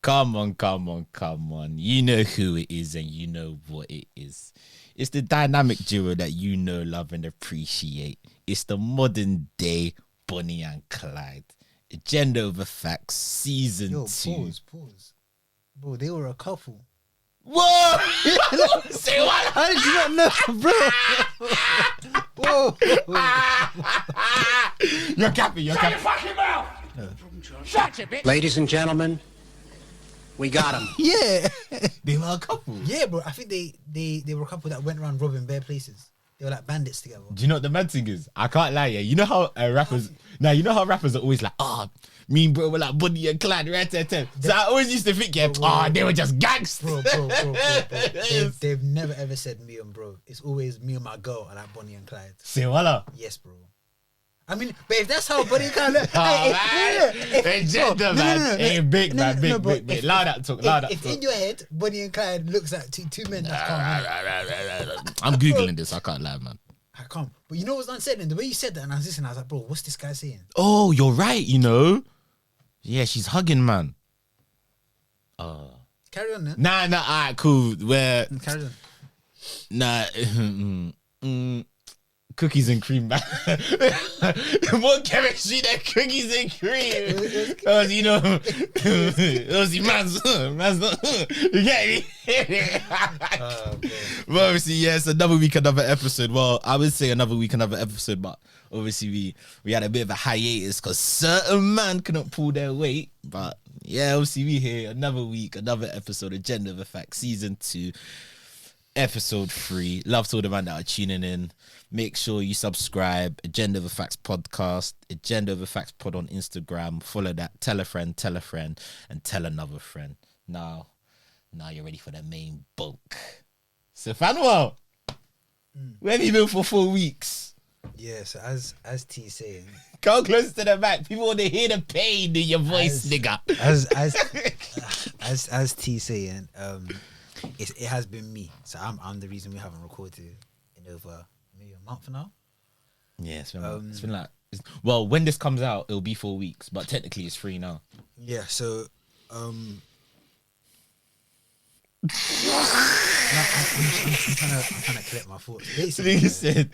Come on. You know who it is and you know what it is. It's the dynamic duo that you know, love, and appreciate. It's the modern day Bonnie and Clyde. Agenda Over Facts, season 2. Pause. Bro, they were a couple. Whoa! Say what? How did you not know, bro? Whoa. You're capping. Shut your fucking mouth! No. Shut it, bitch! Ladies and gentlemen, we got him. Yeah. They were a couple. Yeah, bro. I think they were a couple that went around robbing bare places. They were like bandits together. Do you know what the mad thing is? I can't lie, yeah. You know how rappers... Now, you know how rappers are always like, me and bro were like Bonnie and Clyde, right? So I always used to think, they were just gangsters. Bro. They've never ever said me and bro. It's always me and my girl are like Bonnie and Clyde. Say voila. Yes, bro. I mean, but if that's how Bonnie and Clyde look... Big. Loud up talk. If in your head, Bonnie and Clyde looks like two men, that's calm. I'm Googling this, I can't lie, man. I can't. But you know what's unsettling? The way you said that and I was listening, I was like, bro, what's this guy saying? Oh, you're right, you know. Yeah, she's hugging, man. Carry on, then. Nah, alright, cool. Carry on. Cookies and cream, man. More chemistry than cookies and cream. Because, you know, man's not. You get me? But obviously, yeah, it's another week, another episode. Well, I would say another week, another episode, but obviously we had a bit of a hiatus because certain man couldn't pull their weight. But yeah, obviously we here, another week, another episode, Agenda Over Facts, season 2, episode 3. Love to all the man that are tuning in. Make sure you subscribe. Agenda Over Facts podcast. Agenda Over Facts pod on Instagram. Follow that. Tell a friend, and tell another friend. Now you're ready for the main bulk. So Fanuel, where have you been for 4 weeks? Yeah, so as T saying, come close to the mic. People want to hear the pain in your voice, nigga. As T saying, it has been me. So I'm the reason we haven't recorded in over maybe a month now. Yeah, it's been like, well, when this comes out, it'll be 4 weeks, but technically it's 3 now. Yeah, so I'm trying to collect my thoughts. Basically, you said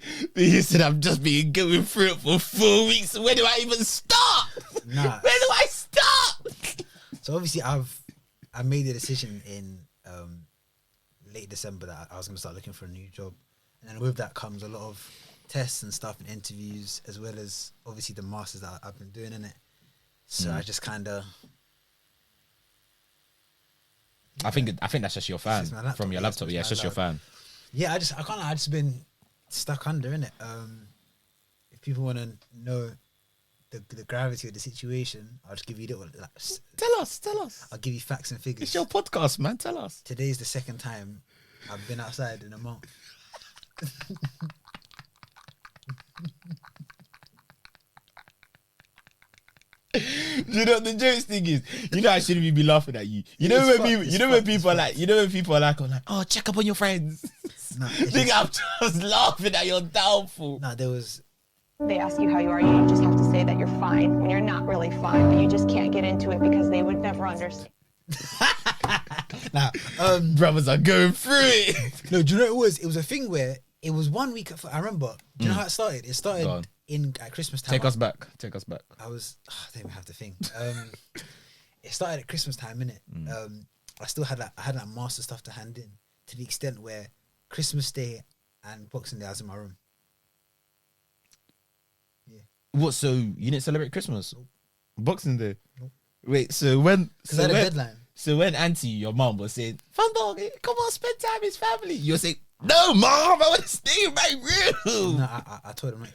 I'm just being going through it for 4 weeks. Where do I even start? Nah. Where do I start? So obviously I made the decision in late December that I was going to start looking for a new job, and then with that comes a lot of tests and stuff and interviews, as well as obviously the masters that I've been doing in it. So I just kind of. I think that's just your fan from your laptop. Yeah, it's just your fan. Yeah, I just been stuck under, innit? If people want to know the gravity of the situation, I'll just give you little. Tell us. I'll give you facts and figures. It's your podcast, man. Tell us. Today's the second time I've been outside in a month. You know what the jokes thing is? You know I shouldn't be laughing at you. You know when people are like, oh, check up on your friends. Nah, I'm just laughing at your downfall. Nah, They ask you how you are, you just have to say that you're fine when you're not really fine, but you just can't get into it because they would never understand. Now, brothers are going through it. No, do you know what it was? It was a thing where it was 1 week. I remember. Do you know how it started? It started at Christmas time. Take us back. I didn't have to think. It started at Christmas time, innit? I still had I had that master stuff to hand in, to the extent where Christmas Day and Boxing Day I was in my room. Yeah. What? So you didn't celebrate Christmas? Nope. Boxing Day? Nope. Wait. So when? Because I had a deadline. So when Auntie, your mum, was saying, "Fun dog, come on, spend time with family," you're saying, "No, mom, I want to stay in my room." No, I told them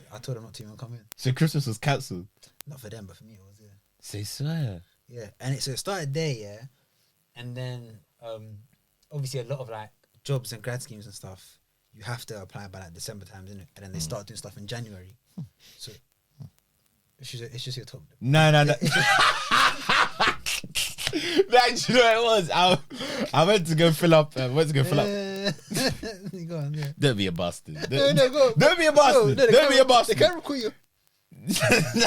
not to even come in. So Christmas was cancelled. Not for them, but for me it was. Yeah. Say swear. Yeah, and so it started there, yeah, and then obviously a lot of like jobs and grad schemes and stuff, you have to apply by like December times, innit? And then they start doing stuff in January. So it's just your top. No. No, you know what it was? I went to go fill up. Go on, yeah. Don't be a bastard. No, go. Don't be a bastard. No, Don't be a bastard. The camera call you.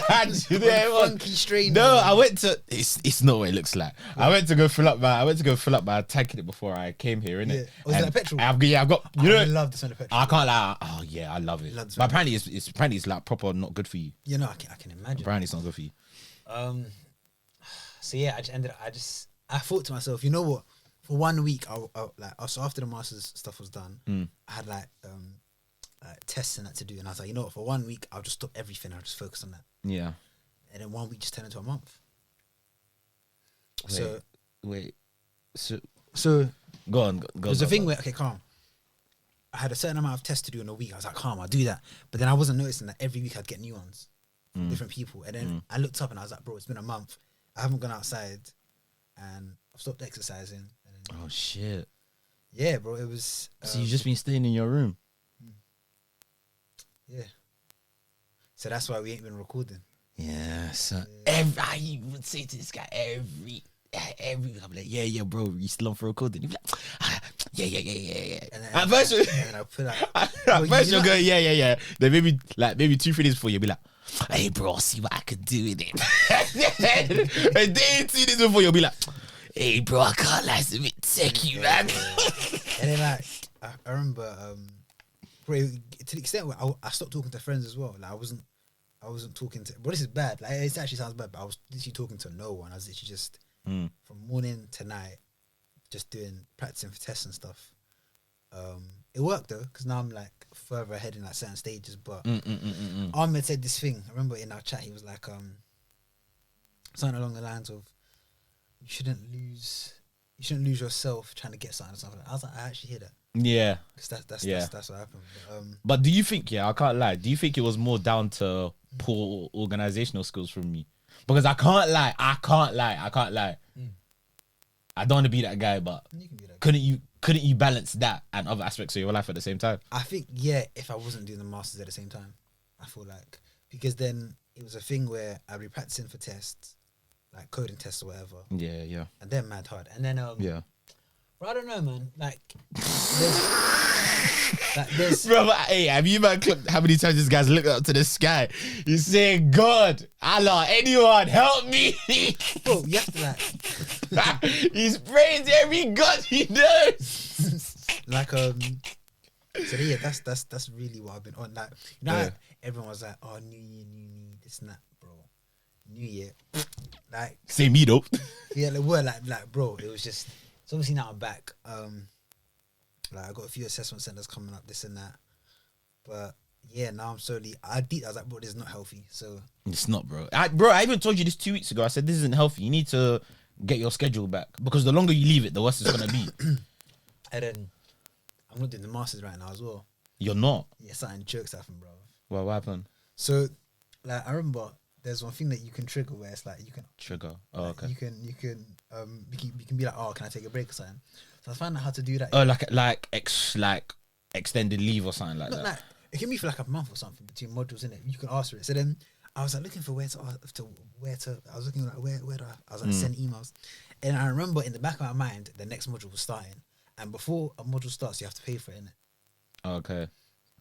Funky strain. No, I went to. It's not what it looks like. I went to go fill up my tank in it before I came here, innit? Yeah. Was it like petrol? I've got. I love the smell of petrol. I can't lie. Oh yeah, I love it. Love the But smell. apparently it's like proper not good for you. You know, I can imagine. Apparently it's not good for you. So yeah, I thought to myself, you know what? For 1 week, so after the masters stuff was done, I had like tests and that to do, and I was like, you know what? For 1 week, I'll just stop everything. I'll just focus on that. Yeah. And then 1 week just turned into a month. Wait. So Go go on. there's a thing where, okay, calm. I had a certain amount of tests to do in a week. I was like, calm, I'll do that. But then I wasn't noticing that every week I'd get new ones, from different people. And then I looked up and I was like, bro, it's been a month. I haven't gone outside, and I've stopped exercising. And then, Oh shit. yeah, bro, it was. So you've just been staying in your room? Yeah. So that's why we ain't been recording. Yeah. So I would say to this guy every week, I'm like, yeah, bro, you still on for recording? He'd be like, yeah. And then, At first, and then I'll put out. at first you'll go, yeah. Then maybe 2-3 days before you'll be like, hey, bro, I'll see what I could do with it. And then 2 days before you'll be like, hey, bro, I can't lie, it's a bit techie, man. And then like I remember, bro, to the extent where I stopped talking to friends as well. Like I wasn't talking to. But this is bad. Like it actually sounds bad, but I was literally talking to no one. I was literally just from morning to night, just practicing for tests and stuff. It worked though, because now I'm like further ahead in like certain stages. But Ahmed said this thing. I remember in our chat, he was like, something along the lines of, you shouldn't lose yourself trying to get something or something. I was like, I actually hear that. Yeah. Because that's what happened. But do you think, I can't lie, do you think it was more down to poor organizational skills from me? Because I can't lie. I don't want to be that guy, but You can be that. couldn't you balance that and other aspects of your life at the same time? I think, yeah, if I wasn't doing the masters at the same time, I feel like, because then it was a thing where I'd be practicing for tests, like coding tests or whatever, Yeah. and they're mad hard. And then Yeah. but I don't know, man. Like, there's Bro, hey, have you man clipped how many times this guy's looked up to the sky? He's saying, God, Allah, anyone, help me. bro, you have to like, He's praying to every God he knows. like so yeah, that's really what I've been on. Like, you know, how everyone was like, oh, new year, new me, this and that, bro. New year, like, Say me though. yeah, like, we're like, bro, it was just. So obviously now I'm back. Like I got a few assessment centers coming up, this and that. But yeah, now I'm slowly. I was like, bro, this is not healthy. So It's not, bro. I even told you this 2 weeks ago. I said this isn't healthy. You need to get your schedule back, because the longer you leave it, the worse it's gonna be. and then I'm not doing the masters right now as well. You're not. Yeah, something jokes happened, bro. Well, what happened? So like I remember there's one thing that you can trigger where it's like you can Trigger. Oh, okay. you can you can be like, oh, can I take a break or something? So I found out how to do that. Oh, like extended leave or something like Not that. like, it can be for like a month or something between modules, in it. You can ask for it. So then I was like looking for where to I was looking like where do I was like send emails, and I remember in the back of my mind the next module was starting, and before a module starts you have to pay for it, innit? Okay.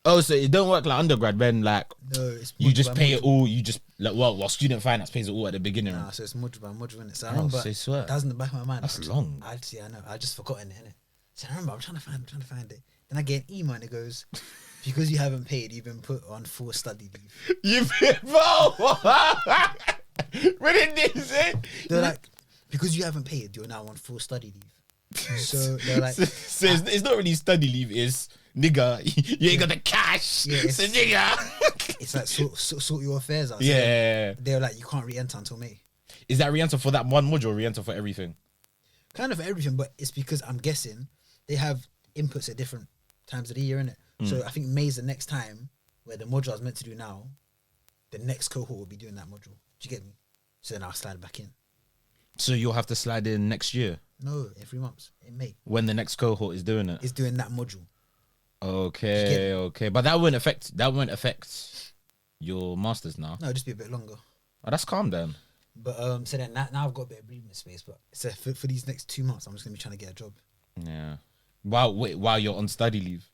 Oh, so it don't work like undergrad when like No, it's you module just by pay it module. all. You just like well, student finance pays it all at the beginning. Nah, so it's module by module, innit? So I Oh, remember so I swear. that was in the back of my mind. That's long. I know. I just forgotten it, innit? So I remember I'm trying to find it. Then I get an email and it goes, because you haven't paid, you've been put on full study leave. You've been bro. What did they say? They're like, because you haven't paid, you're now on full study leave. So they're like, So it's not really study leave. It's nigga. You ain't got the cash. Yeah, it's a nigga. it's like sort your affairs out. So Yeah. they're like, you can't re-enter until May. Is that re-enter for that one module or re-enter for everything? Kind of for everything, but it's because I'm guessing they have inputs at different times of the year, innit? So I think May's the next time where the module I was meant to do now, the next cohort will be doing that module. Do you get me? So then I'll slide back in. So you'll have to slide in next year No, in 3 months, in May. when the next cohort is doing it. It's doing that module. Okay. But that won't affect your masters now. No, it'll just be a bit longer. Oh, that's calm then. But so then now I've got a bit of breathing space. But so for these next 2 months, I'm just gonna be trying to get a job. Yeah. While you're on study leave.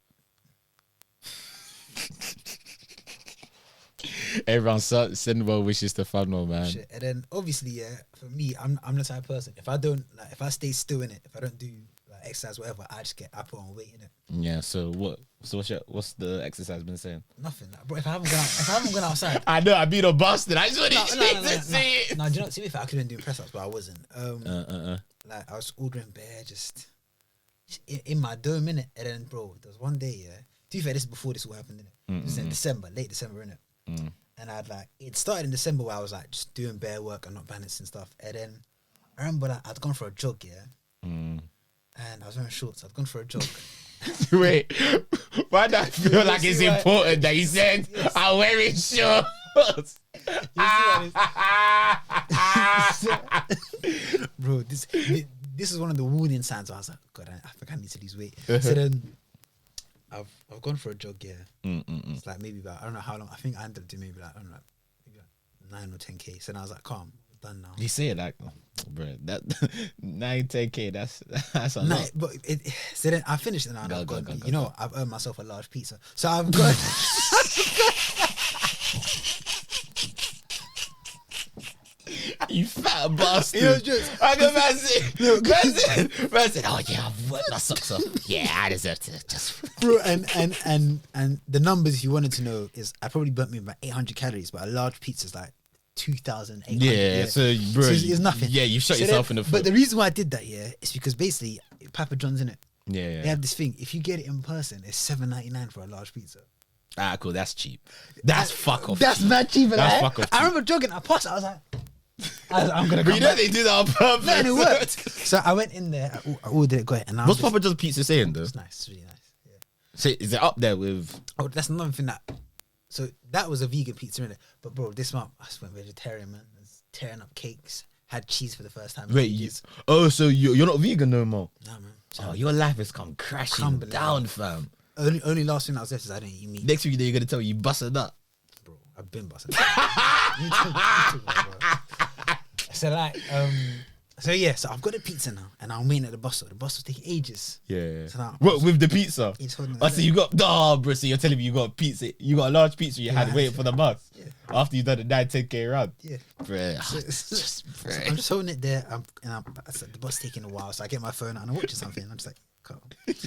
Everyone send well wishes to Fanuel, man. Shit. And then obviously, yeah, for me, I'm the type of person. If I don't like, if I stay still in it, if I don't do like exercise, whatever, I put on weight in it. Yeah. So what? So what's the exercise been saying? Nothing, like, bro. If I haven't gone outside. I know. I beat a bastard. I just want to see it. No, do you know? To be fair, I could have been doing press ups, but I wasn't. Like I was ordering bear, just in my dome, innit? And then, bro, there was one day, yeah. To be fair, this is before this all happened, innit? This is in December, late December, innit? And it started in December where I was like just doing bare work and not balancing stuff. And then I remember that I'd gone for a jog, yeah. And I was wearing shorts. I'd gone for a jog. Wait, why do I feel like it's important that you said I'm wearing shorts? Bro, this is one of the warning signs. I was like, God, I think I need to lose weight. So then I've gone for a jog, yeah. It's like maybe about, I don't know how long. I think I ended up doing maybe like, I don't know, maybe like 9 or 10K. So then I was like, calm, I'm done now. You say it like, bro, that 9-10K, that's a lot. But so then I finished it now. Go, I've go, gone, go, you know, I've earned myself a large pizza. So I've got. You fat bastard. It was just. I go, man said, oh yeah, I've worked my socks off. Yeah, I deserve to just. Bro, and the numbers, if you wanted to know, is I probably burnt me about 800 calories, but a large pizza is like 2,800. Yeah, so bro, so it's nothing. Yeah, you shot yourself in the foot. But the reason why I did that, yeah, is because basically Papa John's in it. Yeah. They have this thing. If you get it in person, it's $7.99 for a large pizza. Ah, cool. That's cheap. That's fuck off. That's mad cheap. That's fuck off. I remember jogging. I passed it. I was like, I'm gonna. But come you know back. they do that on purpose. No, and it worked. So I went in there. I ordered it. Got it. And What's Papa John's pizza saying though? It's nice. It's really nice. Yeah. So is it up there with? Oh, that's another thing that. So that was a vegan pizza, innit? But bro, this month I just went vegetarian, man. I was tearing up cakes. Had cheese for the first time. Wait, so you're not vegan no more? Nah, man. Oh, your life has come crashing down, fam. Only last thing I was there is I didn't eat meat. Next week you're gonna tell me you busted up. Bro, I've been busting. You too, bro. So like, so yeah, so I've got the pizza now, and I'm waiting at the bus stop. The bus was taking ages. Yeah. So now, What with the pizza? It's holding Oh, so you got bro. So you're telling me you got pizza? You got a large pizza? You had waiting for the bus after you done the 9-10K run. Yeah, Bruh. so I'm just holding it there, I said the bus taking a while, so I get my phone out and I'm watching something. And I'm just like, calm.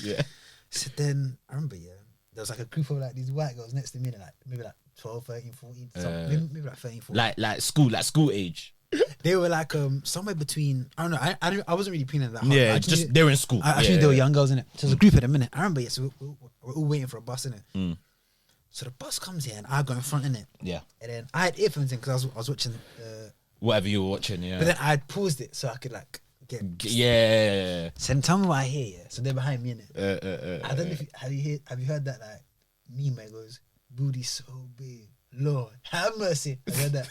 Yeah. So then I remember, there was like a group of like these white girls next to me, like maybe like 12, 13, 14, maybe like 13, 14. Like school age. They were like somewhere between, I don't know, I wasn't really peeing that hard. Yeah, just they were in school. I actually, they were young girls in it. So there's a group at the minute. I remember, so we're all waiting for a bus in it. So the bus comes here and I go in front in it. Yeah. And then I had earphones in because I was watching whatever you were watching. Yeah. but then I had paused it so I could like get. Yeah. So then tell me what I hear. Yeah. So they're behind me in it. I don't know if have you heard that like meme where it goes, booty so big, Lord have mercy. I heard that.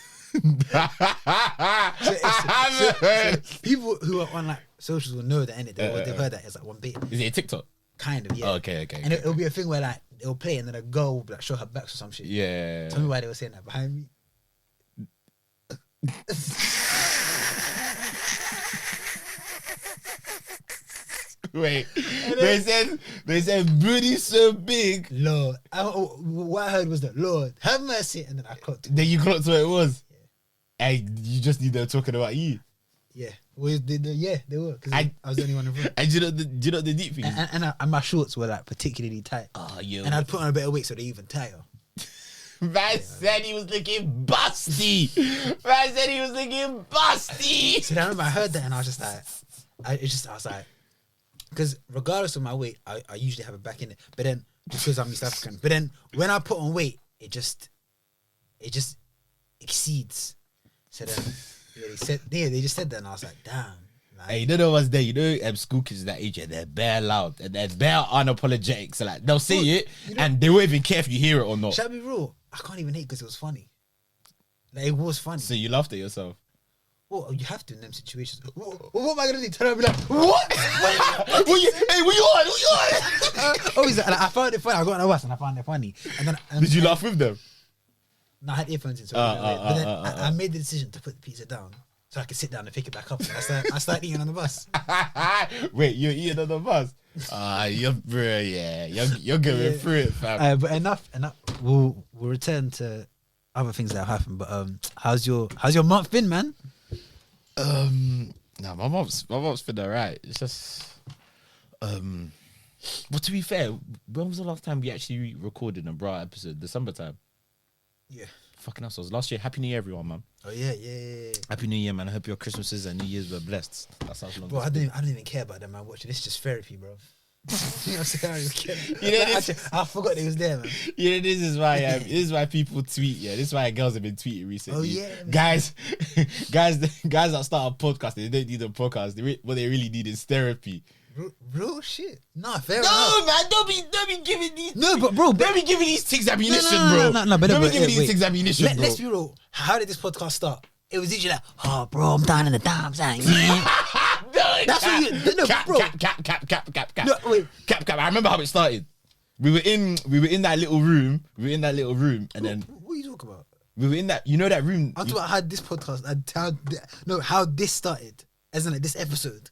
So people who are on like socials will know that, innit? They've heard that. It's like one bit. Is it a TikTok? Kind of, yeah. Oh, okay. And it'll be a thing where like it'll play and then a girl will like show her back or some shit. Yeah. Tell me why they were saying that behind me. Wait. They said booty so big. Lord, what I heard was that Lord have mercy, and then I clocked. Then you clocked what it was. And you just knew they were talking about you. Yeah, well, they were because I was the only one in front. And do you know the deep thing? And my shorts were like particularly tight. Oh, yeah. And I'd put on a bit of weight so they even tighter. Man said he was looking busty. So then I remember I heard that and I was just like, I was like, because regardless of my weight, I usually have it back in it. But then because I'm East African, but then when I put on weight, it just exceeds. So then they just said that, and I was like, damn. Like, Hey, you know what's there? You know, school kids that age, they're bare loud and they're bare unapologetic. So like, they'll say it, and they won't even care if you hear it or not. Shall I be real? I can't even hate because it was funny. Like, it was funny. So you laughed at yourself. Well, you have to in them situations. What am I gonna do? Turn around and be like, what? What you on? Always, and I found it funny. I got on the bus and I found it funny. And then Did you laugh with them? No, I had earphones in, so but then I made the decision to put the pizza down so I could sit down and pick it back up. And I started eating on the bus. Wait, you're eating on the bus? You're going through it, fam. But enough. We'll return to other things that have happened. But how's your month been, man? No, my mom's been alright. It's just but to be fair, when was the last time we actually recorded a bra episode? December time. Yeah. Fucking hell, so it was last year. Happy New Year, everyone, man. Oh yeah. Happy New Year, man. I hope your Christmases and New Years were blessed. That's how long. Bro, I don't even care about that, man. Watching this is just therapy, bro. You know what I'm saying? I don't even care. You know, I forgot it was there, man. You know, this is why people tweet. Yeah, this is why girls have been tweeting recently. Oh yeah, man. guys that start a podcast, they don't need a podcast. What they really need is therapy. Real shit. Nah, fair No, enough. man, don't be giving these. No, but bro, Don't be giving these things ammunition, no, bro. but Don't be giving wait. these things ammunition, bro. Let's be real. How did this podcast start? It was literally like, oh, bro, I'm down in the dumps, man. That's what you. No, bro. Cap. No, wait. Cap. I remember how it started. We were in that little room. And then What are you talking about? we were in that. You know that room. I'm talking about how this podcast, how this started, as in like this episode.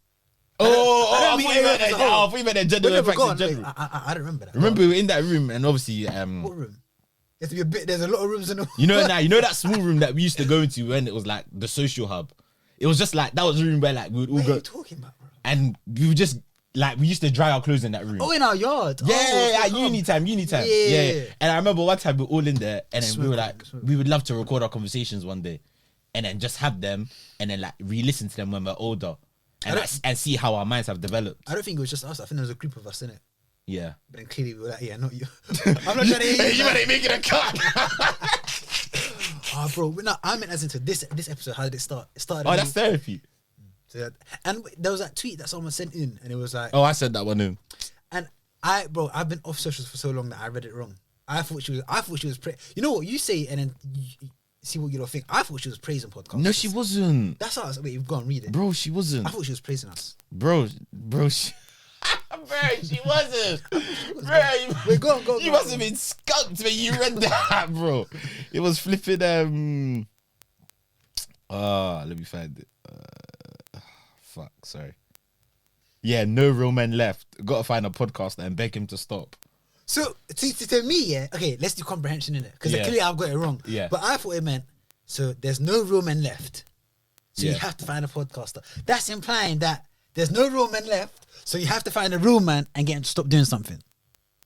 I thought you meant that gender Whatever, effects go in on, general. wait, I don't remember that. Remember, we were in that room, and obviously, What room? There's to be a bit. There's a lot of rooms in the. you know that small room that we used to go into when it was like the social hub. It was just like that was the room where like we would all What are go, you talking about, bro? and we would just like we used to dry our clothes in that room. Oh, in our yard. Yeah, at calm. uni time. Yeah. And I remember one time we were all in there, and then we were like, Smoke. we would love to record our conversations one day, and then just have them, and then like re-listen to them when we're older, and see how our minds have developed. I don't think it was just us. I think there was a group of us in it. Yeah. But then clearly we were like, yeah, not you. I'm not trying to hear you. You ain't making a cut. Oh, bro. No, I meant as into this episode. How did it start? It started. Oh, that's therapy. And there was that tweet that someone sent in, and it was like, Oh, I said that one in. and I've been off socials for so long that I read it wrong. I thought she was you know what you say, and then you see what you don't think. I thought she was praising podcasters. No, she wasn't. That's how. Wait, you've gone read it. Bro, she wasn't. I thought she was praising us. Bro, she... Bro, she wasn't. Bro, Wait, go. You must have been skunked when you read that, bro. It was flipping, let me find it. Fuck, sorry. Yeah, no real men left. Gotta find a podcaster and beg him to stop. So to me, yeah. Okay, let's do comprehension in it because Yeah. clearly I've got it wrong. Yeah. But I thought it meant so there's no real men left, so Yeah. you have to find a podcaster. That's implying that there's no real men left, so you have to find a real man and get him to stop doing something.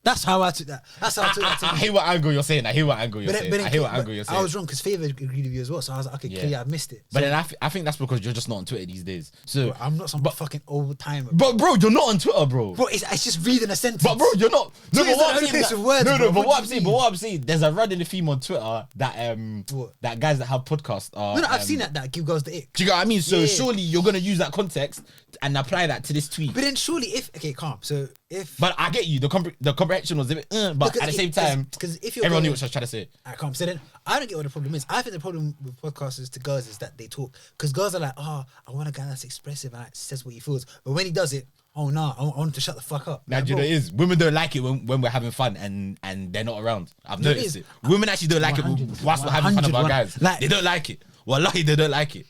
That's how I took that. That's how I took that. I hear what angle you're saying. I hear what angle you're saying. I was wrong because Favor agreed with you as well, so I was like, okay, Yeah. clearly I've missed it. But So, then I think that's because you're just not on Twitter these days. So, bro, I'm not some fucking old timer. but bro, you're not on Twitter, bro. Bro, it's just reading a sentence. But bro, you're not. No, Twitter's but what the I'm only saying, place with words, bro. but What what do I'm you saying, mean? but what I'm saying, there's a run in the theme on Twitter that What? that guys that have podcasts are. No, I've seen that give girls the ick. Do you get what I mean? So Yeah. surely you're gonna use that context and apply that to this tweet. But then surely calm. So if But I get you. The comprehension was a bit, but Because at the same time, because if you're everyone knew going- what I was trying to say. I can't. So then I don't get what the problem is. I think the problem with podcasters to girls is that they talk because girls are like, oh, I want a guy that's expressive and like, says what he feels. But when he does it, oh no, I want him to shut the fuck up. Now, Like, do you know bro, what it is? Women don't like it when we're having fun and they're not around. I've No, it noticed is. it. Women actually don't like it 100, whilst we're having fun with our 100, guys. like- They don't like it. Wallahi, they don't like it.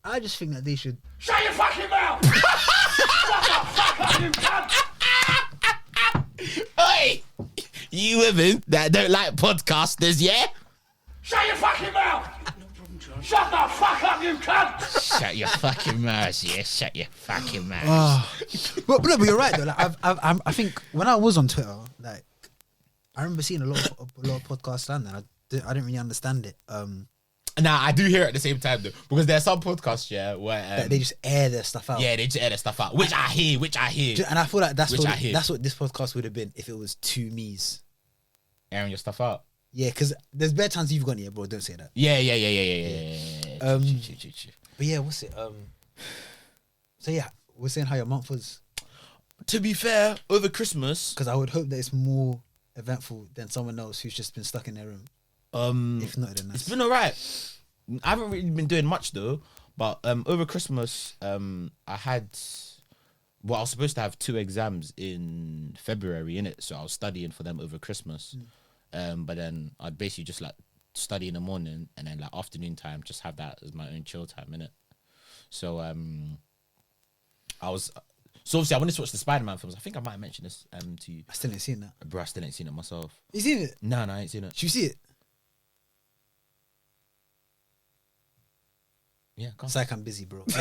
I just think that they should. Shut your fucking mouth! Shut the fuck up, you cunt! Oi! You women that don't like podcasters, yeah? Shut your fucking mouth! Shut the fuck up, you cunt! Shut your fucking mouth, yeah? Shut your fucking mouth. But you're right though. Like I think when I was on Twitter, like I remember seeing a lot of podcasts and I didn't really understand it. Nah, I do hear it at the same time though, because there are some podcasts, yeah, where That they just air their stuff out. yeah, they just air their stuff out, which I hear. And I feel like that's Which I hear. what this podcast would have been if it was two me's. Airing your stuff out. Yeah, because there's bare times you've gone here, bro. Don't say that. Yeah. Chill. But yeah, what's it? So yeah, we're saying how your month was To be fair, over Christmas, because I would hope that it's more eventful than someone else who's just been stuck in their room. If not, then it's that's been alright. I haven't really been doing much though, but over Christmas, I had. Well, I was supposed to have 2 exams in February, innit? So I was studying for them over Christmas. But then I'd basically just like study in the morning and then like afternoon time, just have that as my own chill time, innit? So so obviously I wanted to watch the Spider-Man films. I think I might have mentioned this to you. I still ain't seen that. Bro, I still ain't seen it myself. You seen it? No, I ain't seen it. Should you see it? Yeah, It's like I'm busy, bro. To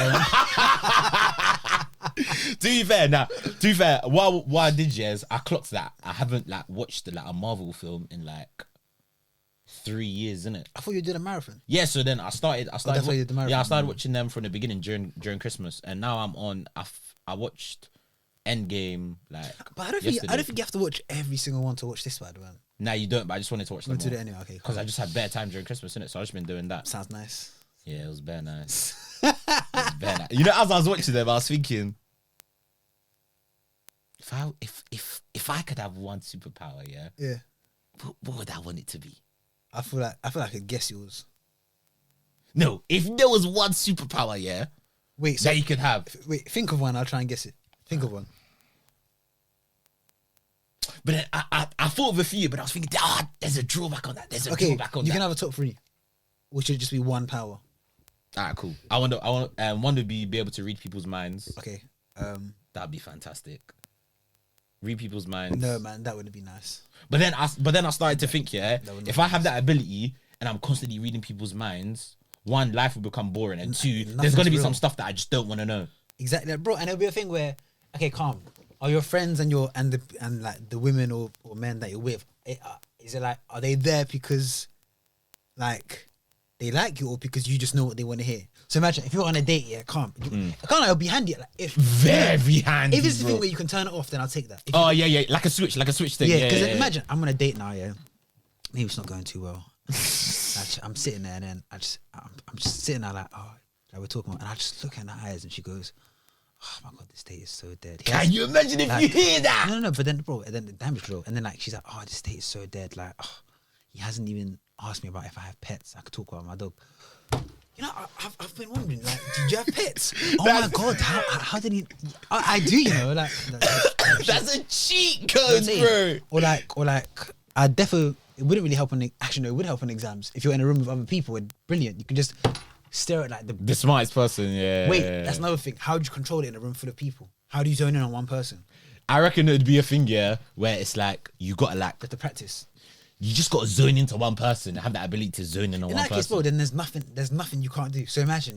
be fair, what I did is I clocked that I haven't like watched like a Marvel film in like 3 years, innit? I thought you did a marathon. Yeah, so then I started. that's why you did the marathon. Yeah, I started watching them from the beginning during Christmas, and now I'm on. I watched Endgame like. But I don't think you have to watch every single one to watch this one, man. Nah, you don't. But I just wanted to watch them To do all. it anyway, okay. Because I just had bare time during Christmas, innit? So I've just been doing that. Sounds nice. Yeah, it was bare nice. It was bare nice. You know, as I was watching them, I was thinking, if I could have one superpower, Yeah. what would I want it to be? I feel like I could guess yours. No, if there was one superpower, Wait, so that you could have. wait, think of one. I'll try and guess it. Think of one. But then I thought of a few, but I was thinking, there's a drawback on that. There's a Okay, drawback on you that. can have a top 3, or should it just be one power? Alright, cool. I want one would be able to read people's minds. Okay. That'd be fantastic. Read people's minds. No, man, that wouldn't be nice. But then I started to think, would if not I have that ability and I'm constantly reading people's minds, one, life will become boring, and two, there's gonna be real. some stuff that I just don't want to know. Exactly, bro. And it'll be a thing where, okay, calm. Are your friends and like the women or men that you're with? Is it like, are they there because, like, they like you, or because you just know what they want to hear? So imagine if you're on a date, calm. It'll be handy. Like, if Very handy. If it's the bro. thing where you can turn it off, then I'll take that. If Oh yeah, like a switch thing. Yeah, because imagine I'm on a date now. Yeah, maybe it's not going too well. I'm sitting there, and then I'm just sitting there like, we're talking about, and I just look in her eyes, and she goes, "Oh my god, this date is so dead." Can you imagine if you hear that? No, but then, bro, and then the damage drill, and then like she's like, "Oh, this date is so dead." Like, he hasn't even asked me about if I have pets. I could talk about my dog. You know, I've been wondering, like, did you have pets? Oh my god, how did he? I do, you know, like That's a cheat code, bro. Or like, I definitely, it wouldn't really help on actually, no, it would help on exams if you're in a room with other people. It's brilliant. You can just stare at like The smartest person, yeah. Wait, that's another thing. How do you control it in a room full of people? How do you zone in on one person? I reckon it'd be a thing, where it's like you gotta like You have to practice. you just gotta zone into one person and have that ability to zone in on In one that case, person. bro, then there's nothing you can't do. So imagine,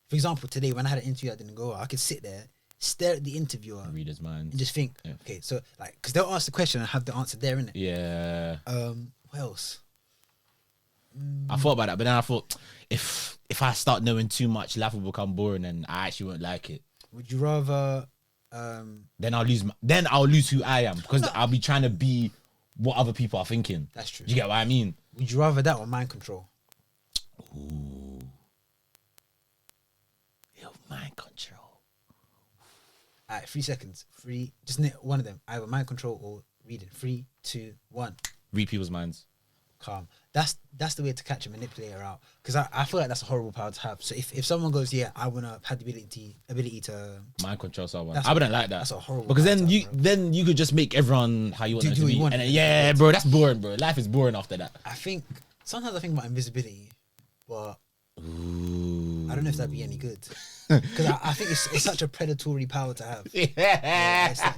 for example, today when I had an interview that didn't go well, I could sit there, stare at the interviewer, Reader's mind. and just think, okay, so like, because they'll ask the question and have the answer there, innit? Yeah. What else? I thought about that, but then I thought if I start knowing too much, life will become boring and I actually won't like it. Would you rather? Then I'll lose who I am because I'll be trying to be what other people are thinking. That's true. Do you get what I mean? Would you rather that or mind control? Ooh. Yo, mind control. All right, 3 seconds. Just one of them. Either mind control or reading. 3, 2, 1. Read people's minds. Calm. That's the way to catch a manipulator out. Because I feel like that's a horrible power to have. So if someone goes, I wanna have the ability to Mind control someone. That's I wouldn't like that. that's a horrible because power then to you have, bro. then you could just make everyone how you want Do them to what you be. want. And then, bro, that's boring, bro. Life is boring after that. I think sometimes I think about invisibility, but I don't know if that'd be any good. Because I think it's such a predatory power to have. Yeah. It's like,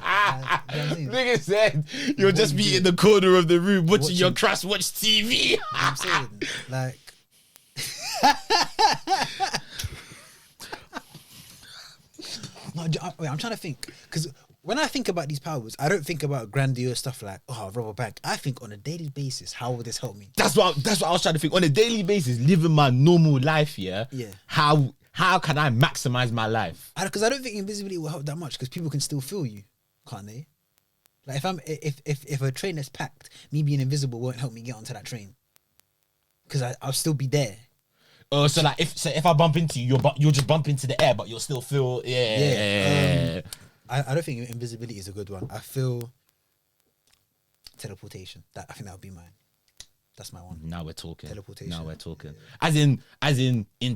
you know what I'm saying? Nigga said you'll What just you be do? in the corner of the room watching your Watching- crush watch TV. I'm saying, like, no, wait, I'm trying to think because when I think about these powers, I don't think about grandiose stuff like rob a bank. I think on a daily basis, how will this help me? That's what I was trying to think. On a daily basis, living my normal life, Yeah. How can I maximize my life? Because I don't think invisibility will help that much because people can still feel you, can't they? Like if a train is packed, me being invisible won't help me get onto that train because I'll still be there. Oh, so like if I bump into you, you'll just bump into the air, but you'll still feel I don't think invisibility is a good one. I feel teleportation. I think that would be mine. That's my one. Now we're talking. Teleportation. Now we're talking. As in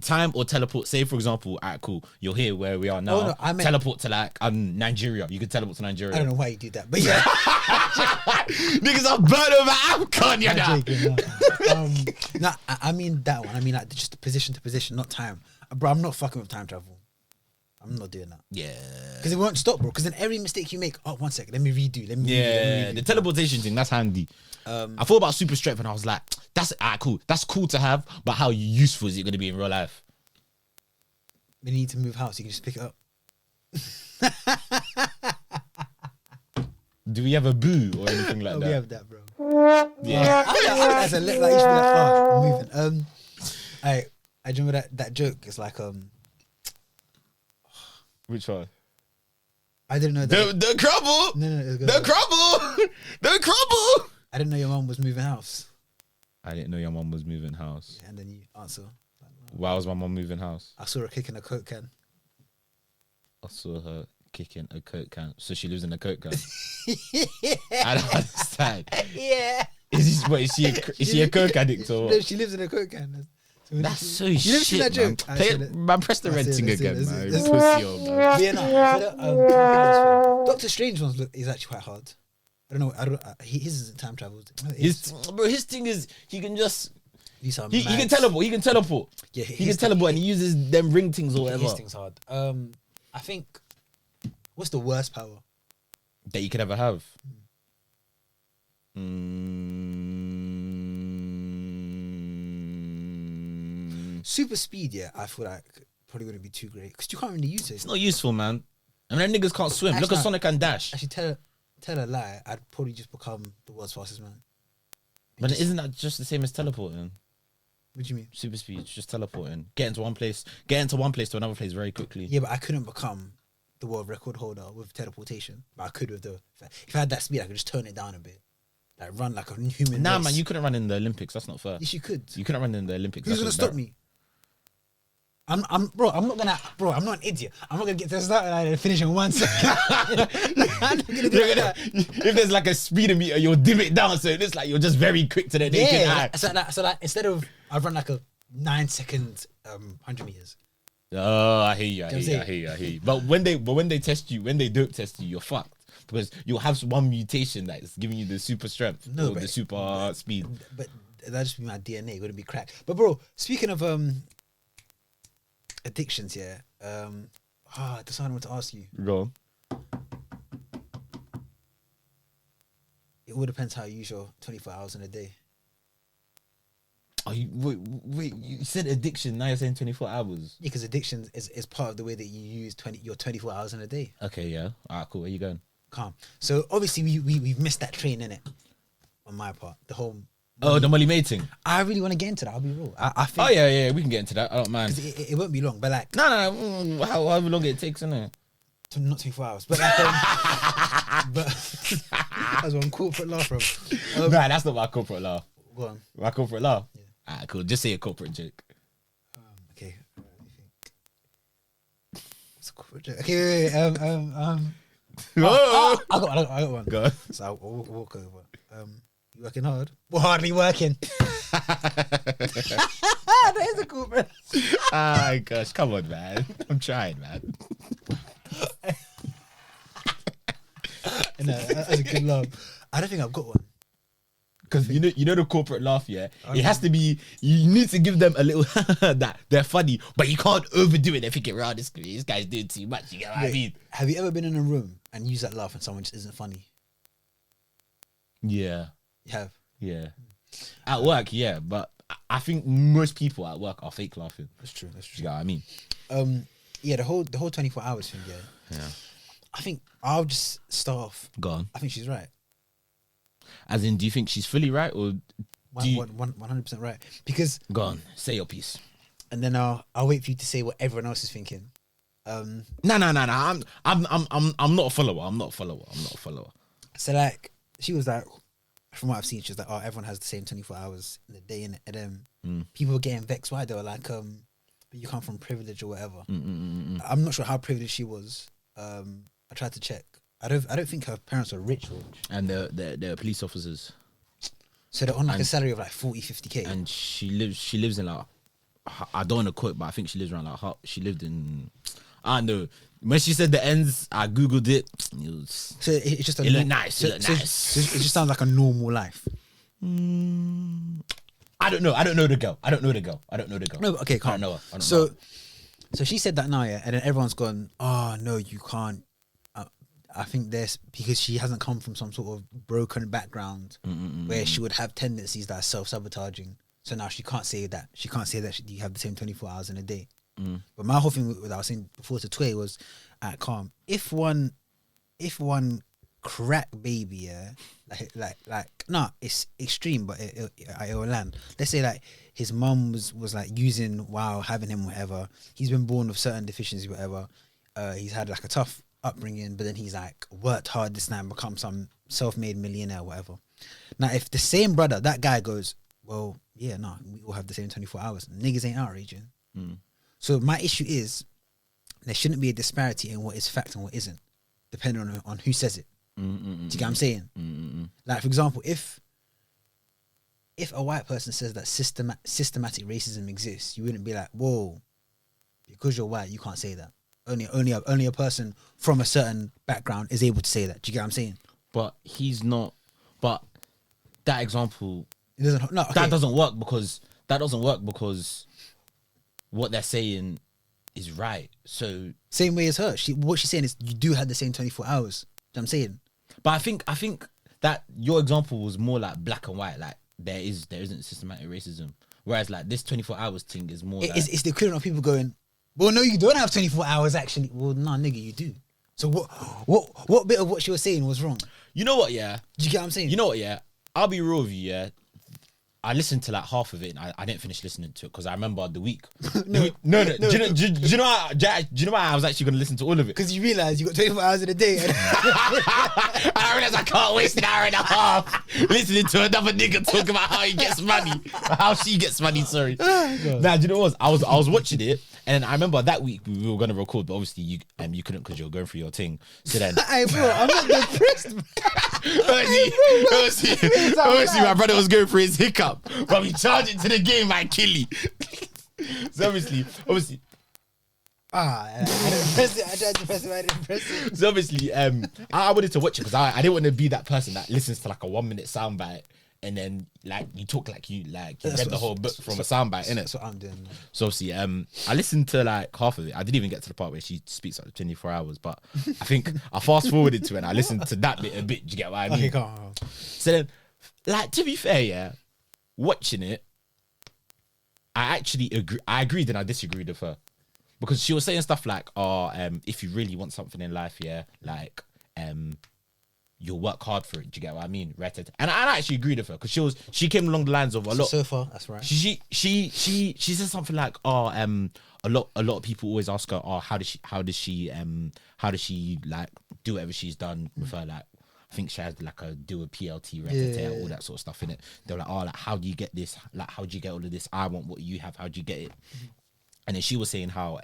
time or teleport. Say for example, alright, cool. You're here where we are now. Oh, no, I meant- teleport to like Nigeria. You could teleport to Nigeria. I don't know why you do that, but yeah. Niggas are burnt over Afcon, you know. I'm joking, no. I mean that one. I mean like just position to position, not time. Bro, I'm not fucking with time travel. I'm not doing that. Yeah. Because it won't stop, bro. Because then every mistake you make, 1 second, let me redo. Yeah, the teleportation thing, that's handy. I thought about super strength and I was like, that's cool. That's cool to have, but how useful is it going to be in real life? when you need to move house, you can just pick it up. Do we have a boo or anything like Oh, that? we have that, bro. Yeah. That's a look like you should be like, oh, I'm moving. I remember that joke. It's like Which one? I didn't know that. The crumble. No, it was good. The crumble. The crumble. I didn't know your mum was moving house. I didn't know your mum was moving house. And then you answer. Why was my mum moving house? I saw her kicking a Coke can. I saw her kicking a Coke can. So she lives in a Coke can. I don't understand. Yeah. Is she a Coke addict or No, what? she lives in a Coke can. That's so You never seen shit, that man. joke? Play it, man, press the renting again, man. Let's- Pussy old, man. But yeah, no. Doctor Strange ones is actually quite hard. I don't know. His isn't time travel. His thing is he can just He can teleport. He can teleport. Yeah, he can teleport, and he uses them ring things or whatever His thing's hard. I think. What's the worst power? that you could ever have. Super speed. Yeah, I feel like probably wouldn't be too great because you can't really use it. It's not useful, man. I mean, them niggas can't swim. Look Actually, at Sonic and Dash. Actually, tell a lie. I'd probably just become the world's fastest man. But isn't that just the same as teleporting? What do you mean? Super speed, it's just teleporting. Get into one place to another place very quickly. Yeah, but I couldn't become the world record holder with teleportation. But I could with if I had that speed, I could just turn it down a bit, like run like a human. Nah, race. man, you couldn't run in the Olympics. That's not fair. Yes, you could. You couldn't run in the Olympics. Who's gonna That's stop that- me? I'm not an idiot. I'm not gonna get to the start line and finish in 1 second. I'm not gonna do that. If there's like a speedometer, meter, you'll dim it down so it's like you're just very quick to the naked eye. So like instead of I run like a 9 second 100 meters. Oh, I hear you. You I hear you. But when they test you, when they don't test you, you're fucked because you'll have one mutation that's giving you the super strength or the super speed. But that'd just be my DNA. It wouldn't be cracked. But bro, speaking of addictions, yeah. That's what I want to ask you. Go on. It all depends how you use your 24 hours in a day. Oh, wait, you said addiction, now you're saying 24 hours. Yeah, because addiction is part of the way that you use your 24 hours in a day. Okay, yeah. All right, cool. Where you going? Calm. So obviously we've missed that train, innit? On my part, the whole. Oh, the Molly mating. I really want to get into that. I'll be real. I think. Oh yeah, we can get into that. I don't mind. 'Cause it won't be long, but like No. However long it takes, innit? not 24 hours, but like, but that was one corporate laugh from. Nah, that's not my corporate law. Go on. My corporate law. Yeah. Alright, cool. Just say a corporate joke. Okay. Let me think. What's a corporate joke? Okay, wait. I got one. Go on. So I'll walk over. You working hard? We're hardly working. That is a corporate. Oh gosh, come on, man. I'm trying, man. No, that's a good laugh. I don't think I've got one. Because you know the corporate laugh, yeah? It has to be, you need to give them a little that they're funny, but you can't overdo it. They're thinking, right, this guy's doing too much. You get what I mean? Have you ever been in a room and used that laugh and someone just isn't funny? Yeah. You have. Yeah. At work, yeah, but I think most people at work are fake laughing. That's true. You know what I mean? Yeah, the whole 24 hours thing, yeah. I think I'll just start off. Go on. I think she's right. As in, do you think she's fully right or do you... 100% right. Because Go on, say your piece. and then I'll wait for you to say what everyone else is thinking. No. I'm not a follower. I'm not a follower. So like she was like, from what I've seen, she was like, oh, everyone has the same 24 hours in the day, and then people were getting vexed. Why? They were like, but you come from privilege or whatever. I'm not sure how privileged she was. I tried to check. I don't think her parents were rich. And they're police officers. So they're on like a salary of like 40-50k. And she lives in like, I don't want to quote, but I think she lives around like, she lived in, I don't know. When she said the ends, I googled it. So it's just it looked nice. So it just sounds like a normal life. I don't know the girl. No, but okay, calm. I don't know her. So she said that now, yeah, and then everyone's gone, oh no, you can't. I think there's because she hasn't come from some sort of broken background where she would have tendencies that are self-sabotaging. So now she can't say that. She can't say that you have the same 24 hours in a day. But my whole thing that I was saying before to Tway was, calm. If one crack baby, yeah, nah, it's extreme, but it will land. Let's say like his mum was like using while having him, whatever. He's been born with certain deficiencies, whatever. He's had like a tough upbringing, but then he's like worked hard this night and become some self-made millionaire, whatever. Now, if the same brother, that guy goes, well, yeah, no, we all have the same 24 hours. Niggas ain't outraging. So my issue is there shouldn't be a disparity in what is fact and what isn't, depending on who says it. Do you get what I'm saying? Like, for example, if a white person says that systematic racism exists, you wouldn't be like, whoa, because you're white, you can't say that. Only a person from a certain background is able to say that. Do you get what I'm saying? But he's not. But that example, It doesn't. No, okay. that doesn't work because what they're saying is right. So Same way as her. What she's saying is you do have the same 24 hours. Do you know what I'm saying? But I think that your example was more like black and white. Like there isn't systematic racism. Whereas like this 24 hours thing is more. It's the equivalent of people going, well, no, you don't have 24 hours actually. Well, nah, nigga, you do. So what bit of what she was saying was wrong? You know what? Yeah. Do you get what I'm saying? You know what? Yeah. I'll be real with you. Yeah. I listened to like half of it and I didn't finish listening to it because I remember the week. No. Do you know why I was actually going to listen to all of it? Because you realise you got 24 hours in a day. And I realised I can't waste an hour and a half listening to another nigga talk about how he gets money. How she gets money, sorry. Nah, do you know what it was? I was watching it and I remember that week we were going to record, but obviously you couldn't because you were going through your thing. So then... Hey, bro, I'm not depressed. Obviously, my brother was going through his hiccup. But we charged it to the game, my killie. So obviously. I didn't press it. I tried to press it, I didn't press it. So obviously, I wanted to watch it because I didn't want to be that person that listens to like a 1 minute soundbite and then like you talk like you read the whole book from a soundbite, innit? That's what I'm doing. So obviously, I listened to like half of it. I didn't even get to the part where she speaks like 24 hours, but I think I fast forwarded to it and I listened to that bit a bit. Do you get what I mean? Okay, come on. So then, like, to be fair, yeah, watching it, I actually agree. I agreed and I disagreed with her because she was saying stuff like, if you really want something in life, yeah, like, you'll work hard for it. Do you get what I mean? Right. And I actually agreed with her because she came along the lines of a lot. So far, that's right. She said something like, a lot of people always ask her, how does she like do whatever she's done with her, like, I think she has like do a PLT, all that sort of stuff in it. They're like, like, how do you get this? Like, how do you get all of this? I want what you have. How do you get it? And then she was saying how,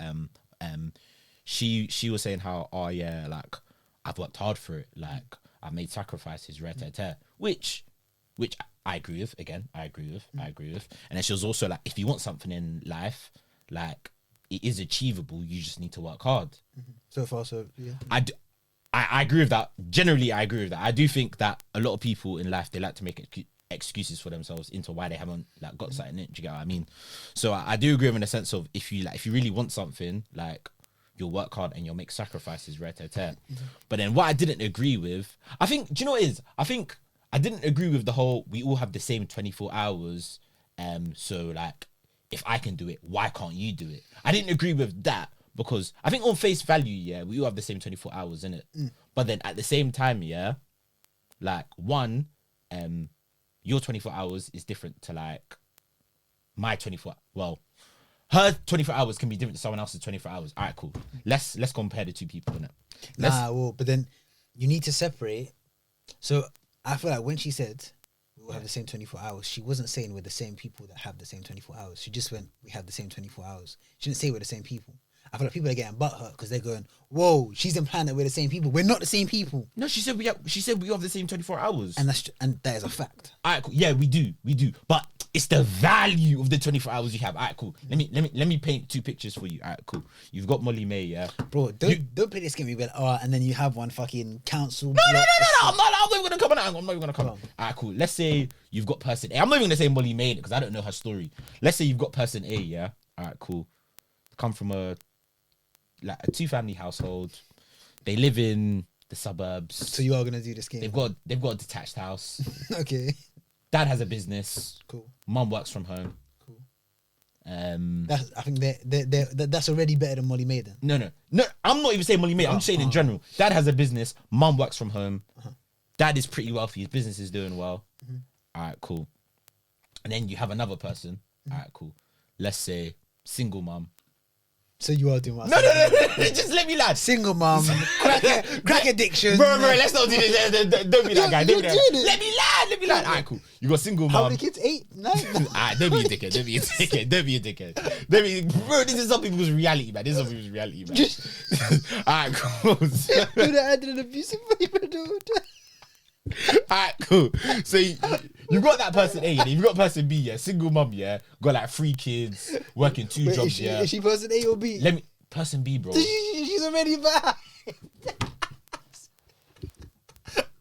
she was saying how, yeah, like, I've worked hard for it. Like, I've made sacrifices, which I agree with. Again, I agree with. And then she was also like, if you want something in life, like, it is achievable. You just need to work hard. So far, so yeah. I agree with that. Generally, I agree with that. I do think that a lot of people in life, they like to make excuses for themselves into why they haven't like got something in. Do you get what I mean? So I do agree with in the sense of if you really want something, like, you'll work hard and you'll make sacrifices, But then what I didn't agree with, I think, do you know what it is? I think I didn't agree with the whole, we all have the same 24 hours. So like, if I can do it, why can't you do it? I didn't agree with that. Because I think on face value, yeah, we all have the same 24 hours, innit? But then at the same time, yeah, like, one, your 24 hours is different to like my 24. Well, her 24 hours can be different to someone else's 24 hours. All right, cool. Let's compare the two people, innit? But then you need to separate. So I feel like when she said we all have the same 24 hours, she wasn't saying we're the same people that have the same 24 hours. She just went, we have the same 24 hours. She didn't say we're the same people. I feel like people are getting butthurt because they're going, whoa, she's implying that we're the same people. We're not the same people. No, she said we have the same 24 hours. And that is a fact. All right, cool. Yeah, we do. But it's the value of the 24 hours you have. All right, cool. Let me paint two pictures for you. All right, cool. You've got Molly May, yeah? Bro, don't play this game with and then you have one fucking council. No. I'm not even gonna come on. I'm not even gonna come on. All right, cool. Let's say you've got person A. I'm not even gonna say Molly May because I don't know her story. Let's say you've got person A, yeah? All right, cool. Come from a 2-family household. They live in the suburbs. So you are gonna do this game? They've got a detached house. Okay. Dad has a business. Cool. Mum works from home. Cool. I think that's already better than Molly Maiden. No. I'm not even saying Molly May. I'm just saying in general. Dad has a business. Mum works from home. Dad is pretty wealthy. His business is doing well. All right, cool. And then you have another person. All right, cool. Let's say single mum. So you are doing what? No. Just let me land. Single mum, crack addiction. Bro, let's not do this. Don't be that guy. You're doing it. Let me land. All right, cool. You got single mum. How many kids? 8, 9? Alright, don't be a dickhead. Bro, this is some people's reality, man. Alright, cool. Do that under an abusive paper, dude. Alright, cool. So you got that person A, and you got person B, yeah, single mum, yeah, got like 3 kids, working 2 jobs, yeah. Is she person A or B? Person B, bro. She's already bad.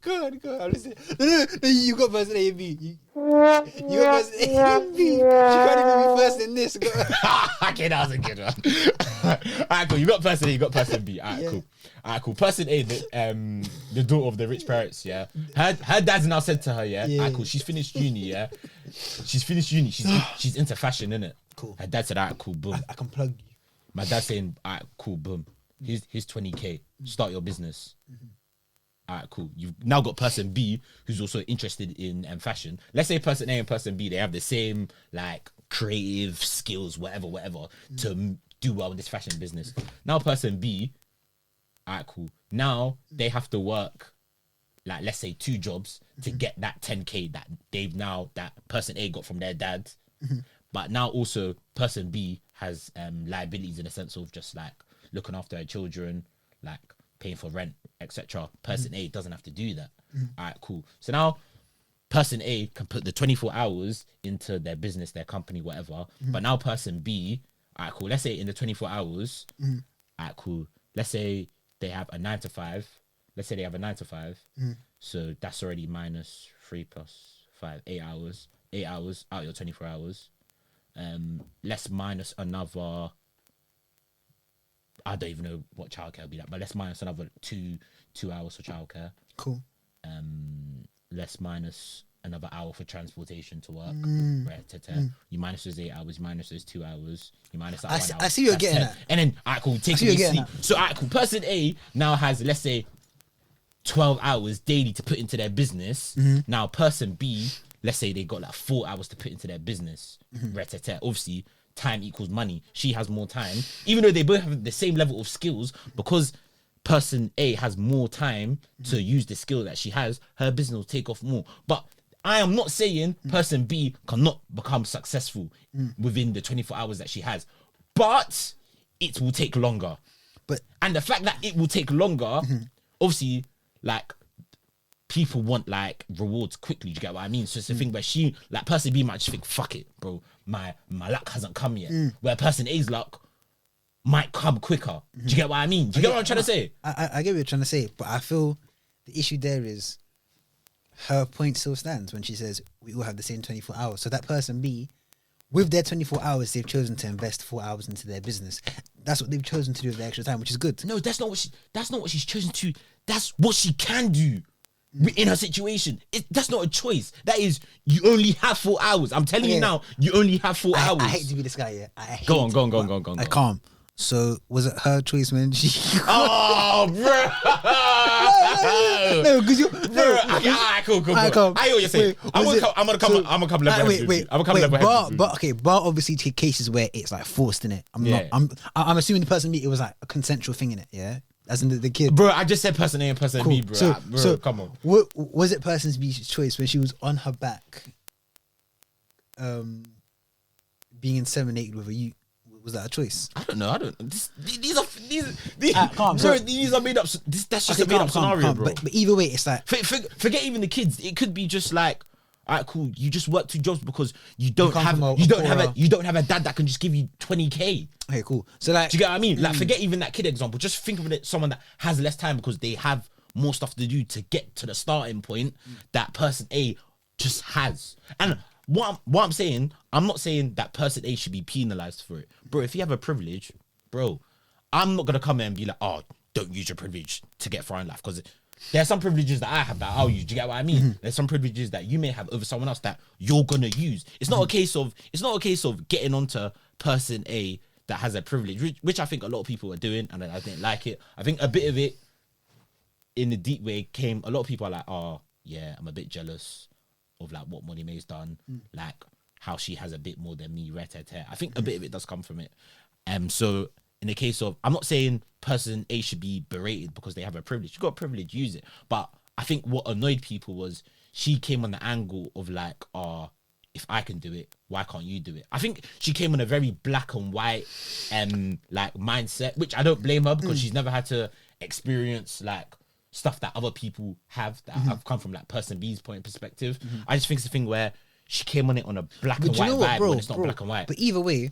Go on. I'm listening. No, you got person A and B. You got person A and B. She can't even be first in this. Okay, that was a good one. Alright, cool. You got person A, you got person B. Alright, cool. Person A, the daughter of the rich parents, yeah. Her dad's now said to her, yeah. Alright, cool. She's finished uni, yeah. She's into fashion, innit? Cool. Her dad said, alright, cool, boom. I can plug you. My dad's saying, alright, cool, boom. Here's 20k. Start your business. Alright, cool. You've now got person B who's also interested in fashion. Let's say person A and person B, they have the same like creative skills, whatever, to do well in this fashion business. Now person B, alright, cool. Now they have to work like, let's say 2 jobs to get that 10k that person A got from their dad. But now also person B has liabilities in the sense of just like looking after her children, like paying for rent, etc. Person A doesn't have to do that. All right, cool. So now person A can put the 24 hours into their business, their company, whatever. But now person B, all right, cool. Let's say in the 24 hours, all right, cool. Let's say they have a 9 to 5. Let's say they have a 9 to 5. So that's already minus 3 plus 5, 8 hours. 8 hours out of your 24 hours. Let's minus another, I don't even know what childcare will be like, but let's minus another 2 hours for childcare. Cool. Let's minus another hour for transportation to work. You minus those 8 hours, you minus those 2 hours, you minus that 1 hour. I see you're getting that. And then, alright, cool, take away sleep. So, alright, cool. Person A now has, let's say, 12 hours daily to put into their business. Now, person B, let's say they got like 4 hours to put into their business. Obviously, time equals money. She has more time, even though they both have the same level of skills, because person A has more time to use the skill that she has, her business will take off more. But I am not saying person B cannot become successful within the 24 hours that she has, but it will take longer. And the fact that it will take longer, obviously, like, people want like rewards quickly. Do you get what I mean? So it's the thing where she, like, person B might just think, fuck it, bro, my luck hasn't come yet. Where person A's luck might come quicker. Do you get what I mean? Do you get what I'm trying to say? I get what you're trying to say, but I feel the issue there is her point still stands when she says we all have the same 24 hours. So that person B, with their 24 hours, they've chosen to invest 4 hours into their business. That's what they've chosen to do with their extra time, which is good. No, that's not what she's chosen to. That's what she can do. In her situation, that's not a choice. That is, you only have 4 hours. I'm telling you now, you only have 4 hours. I hate to be this guy, yeah. Go on. I can't. So was it her choice when she? Oh, bro. No, because you. Bro, cool. I hear what you're saying. I'm gonna come level. Wait. Bar obviously take cases where it's like forced in it. I'm assuming the person it was like a consensual thing in it. Yeah. As in the kid. Bro, I just said person A and person B, bro. So come on. Was it person B's choice when she was on her back, being inseminated with a you? Was that a choice? I don't know. These are made up. That's just a made up scenario, bro. But either way, it's like forget even the kids. It could be just like, alright, cool. You just work 2 jobs because you don't have a dad that can just give you 20k. Okay, cool. So like, do you get what I mean? Like, forget even that kid example. Just think of it, someone that has less time because they have more stuff to do to get to the starting point that person A just has. And what I'm saying, I'm not saying that person A should be penalized for it, bro. If you have a privilege, bro, I'm not gonna come in and be like, oh, don't use your privilege to get far in life, because there are some privileges that I have that I'll use. Do you get what I mean? There's some privileges that you may have over someone else that you're gonna use. It's not a case of getting onto person A that has a privilege, which I think a lot of people are doing, and I didn't like it. I think a bit of it, in a deep way, came. A lot of people are like, oh yeah, I'm a bit jealous of like what Money May's done, like how she has a bit more than me. I think a bit of it does come from it. So in the case of, I'm not saying person A should be berated because they have a privilege. You got a privilege, use it. But I think what annoyed people was she came on the angle of like, if I can do it, why can't you do it? I think she came on a very black and white like mindset, which I don't blame her because she's never had to experience like stuff that other people have that have come from like person B's point of perspective. I just think it's a thing where she came on it on a black and white vibe when it's not black and white. But either way,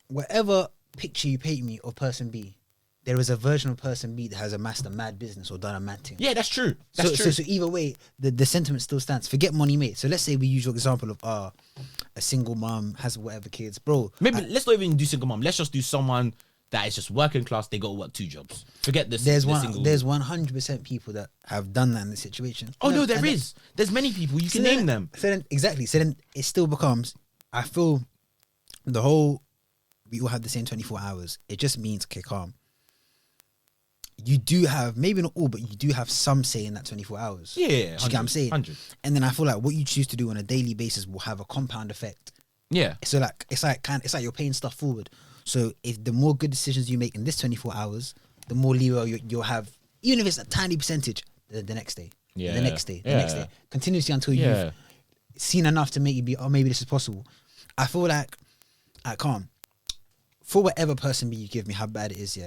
whatever picture you paint me of person B, there is a version of person B that has amassed a mad business or done a mad thing. Yeah, that's true. That's true. So either way, the sentiment still stands. Forget Money May. So let's say we use your example of a single mom has whatever kids, bro. Maybe let's not even do single mom. Let's just do someone that is just working class. They got to work 2 jobs. Forget this. There's 100% people that have done that in this situation. Oh no, there is. There's many people. You can name them. So then, exactly. So then it still becomes. I feel the whole. We all have the same 24 hours. It just means, okay, calm. You do have, maybe not all, but you do have some say in that 24 hours. Yeah, you get what I'm saying? 100. And then I feel like what you choose to do on a daily basis will have a compound effect. Yeah. So like it's like you're paying stuff forward. So if the more good decisions you make in this 24 hours, the more leeway you'll have, even if it's a tiny percentage, the next day, the next day, the next day, continuously until you've seen enough to make you be, oh, maybe this is possible. I feel like calm. For whatever person B you give me, how bad it is,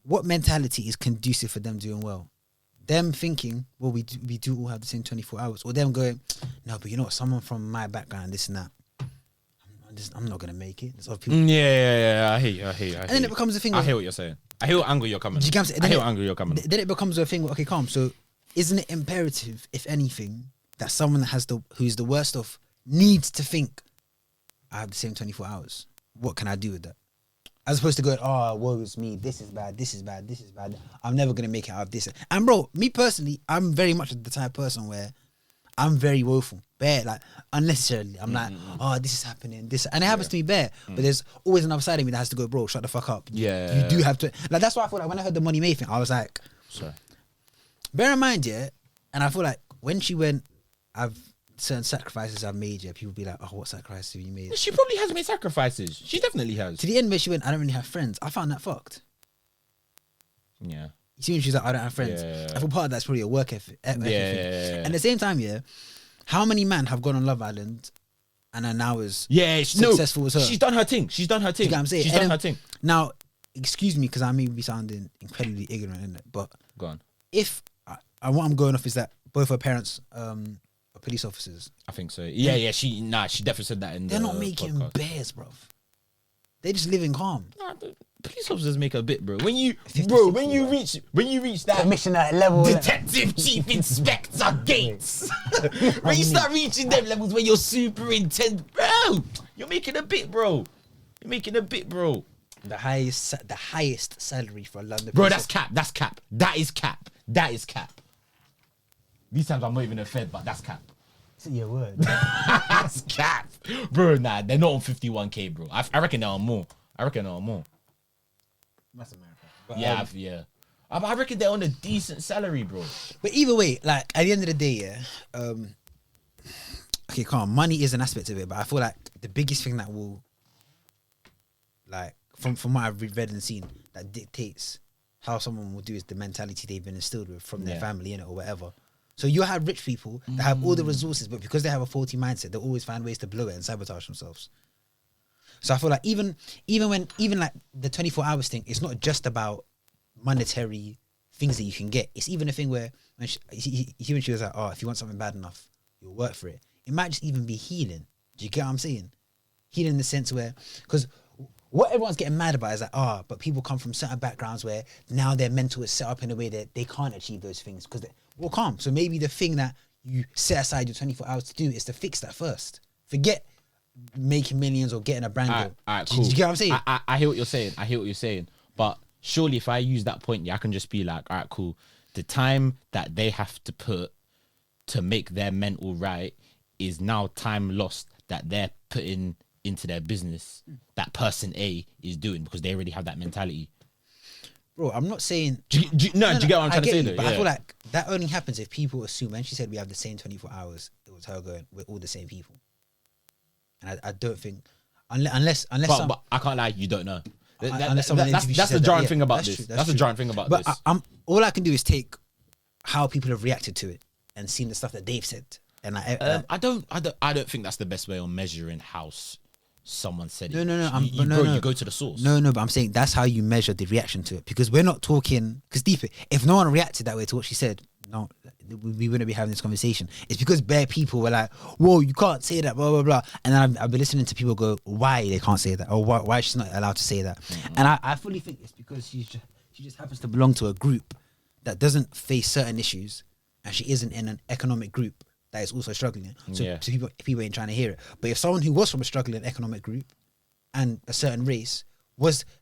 what mentality is conducive for them doing well? Them thinking, well, we do all have the same 24 hours, or them going, no, but you know what, someone from my background, this and that, I'm not gonna make it. There's other people. I hear you. And then it becomes a thing. I hear what you're saying. I hear what angle you're coming. I hear what angle you're coming. Then it becomes a thing. Okay, calm. So, isn't it imperative, if anything, that someone that who's the worst off needs to think, I have the same 24 hours. What can I do with that? As opposed to going, oh, woe is me. This is bad. This is bad. This is bad. I'm never gonna make it out of this. And bro, me personally, I'm very much the type of person where I'm very woeful, bare, like unnecessarily. I'm like, oh, this is happening, this, and it happens to me bare. But there's always another side of me that has to go, bro, shut the fuck up. Yeah, you do have to. Like that's why I feel like when I heard the Money May thing, I was like, sorry. Bear in mind, and I feel like when she went, I've certain sacrifices I've made. People be like, oh, what sacrifices have you made? She probably has made sacrifices. She definitely has. To the end where she went, I don't really have friends. I found that fucked. Yeah. You see when she's like, I don't have friends. Yeah. I feel part of that's probably a work ethic. Yeah. And at the same time, how many men have gone on Love Island and are now as successful as her? She's done her thing. You get what I'm saying? She's done her thing. Now, excuse me, because I may be sounding incredibly ignorant in it, but go on. If what I'm going off is that both her parents are police officers. I think so. Yeah. She definitely said that in They're the not making podcast. bears, bruv. They just live in calm. Nah, the police officers make a bit, bro. When you reach that commissioner level, Detective Chief Inspector Gates, when you start reaching them levels where you're superintendent, bro, you're making a bit, bro. The highest salary for a London. Bro, that's cap. That is cap. These times I'm not even a Fed, but that's cap. It's your word. That's cap. Bro, nah, they're not on 51k, bro. I reckon they're on more. That's America. But, Yeah. I reckon they're on a decent salary, bro. But either way, like at the end of the day, okay, calm. Money is an aspect of it, but I feel like the biggest thing that will, like, from what I've read and seen, that dictates how someone will do is the mentality they've been instilled with from their family, or whatever. So you have rich people that have all the resources, but because they have a faulty mindset, they'll always find ways to blow it and sabotage themselves. So I feel like even like the 24 hours thing, it's not just about monetary things that you can get. It's even a thing where when she was like, oh, if you want something bad enough, you'll work for it. It might just even be healing. Do you get what I'm saying? Healing in the sense where, because what everyone's getting mad about is like, but people come from certain backgrounds where now their mental is set up in a way that they can't achieve those things because well, calm. So maybe the thing that you set aside your 24 hours to do is to fix that first. Forget making millions or getting a brand deal. All right, cool. Do you get what I'm saying? I hear what you're saying. But surely if I use that point, I can just be like, all right, cool. The time that they have to put to make their mental right is now time lost that they're putting into their business that person A is doing because they already have that mentality. Bro, I'm not saying. Do you get what I'm trying to say? Though? But I feel like that only happens if people assume. When she said we have the same 24 hours, it was her going, we're all the same people. And I don't think, unless. But I can't lie, you don't know. That's the jarring thing about this. That's the jarring thing about this. But all I can do is take how people have reacted to it and seen the stuff that they've said. And I don't think that's the best way on measuring how someone said it. No. You go to the source. No, but I'm saying that's how you measure the reaction to it, because we're not talking. Because deep, if no one reacted that way to what she said, no, we wouldn't be having this conversation. It's because bare people were like, "Whoa, you can't say that," blah blah blah. And then I've been listening to people go, "Why they can't say that, or why she's not allowed to say that?" Mm-hmm. And I fully think it's because she just happens to belong to a group that doesn't face certain issues, and she isn't in an economic group that is also struggling. So people ain't trying to hear it. But if someone who was from a struggling economic group and a certain race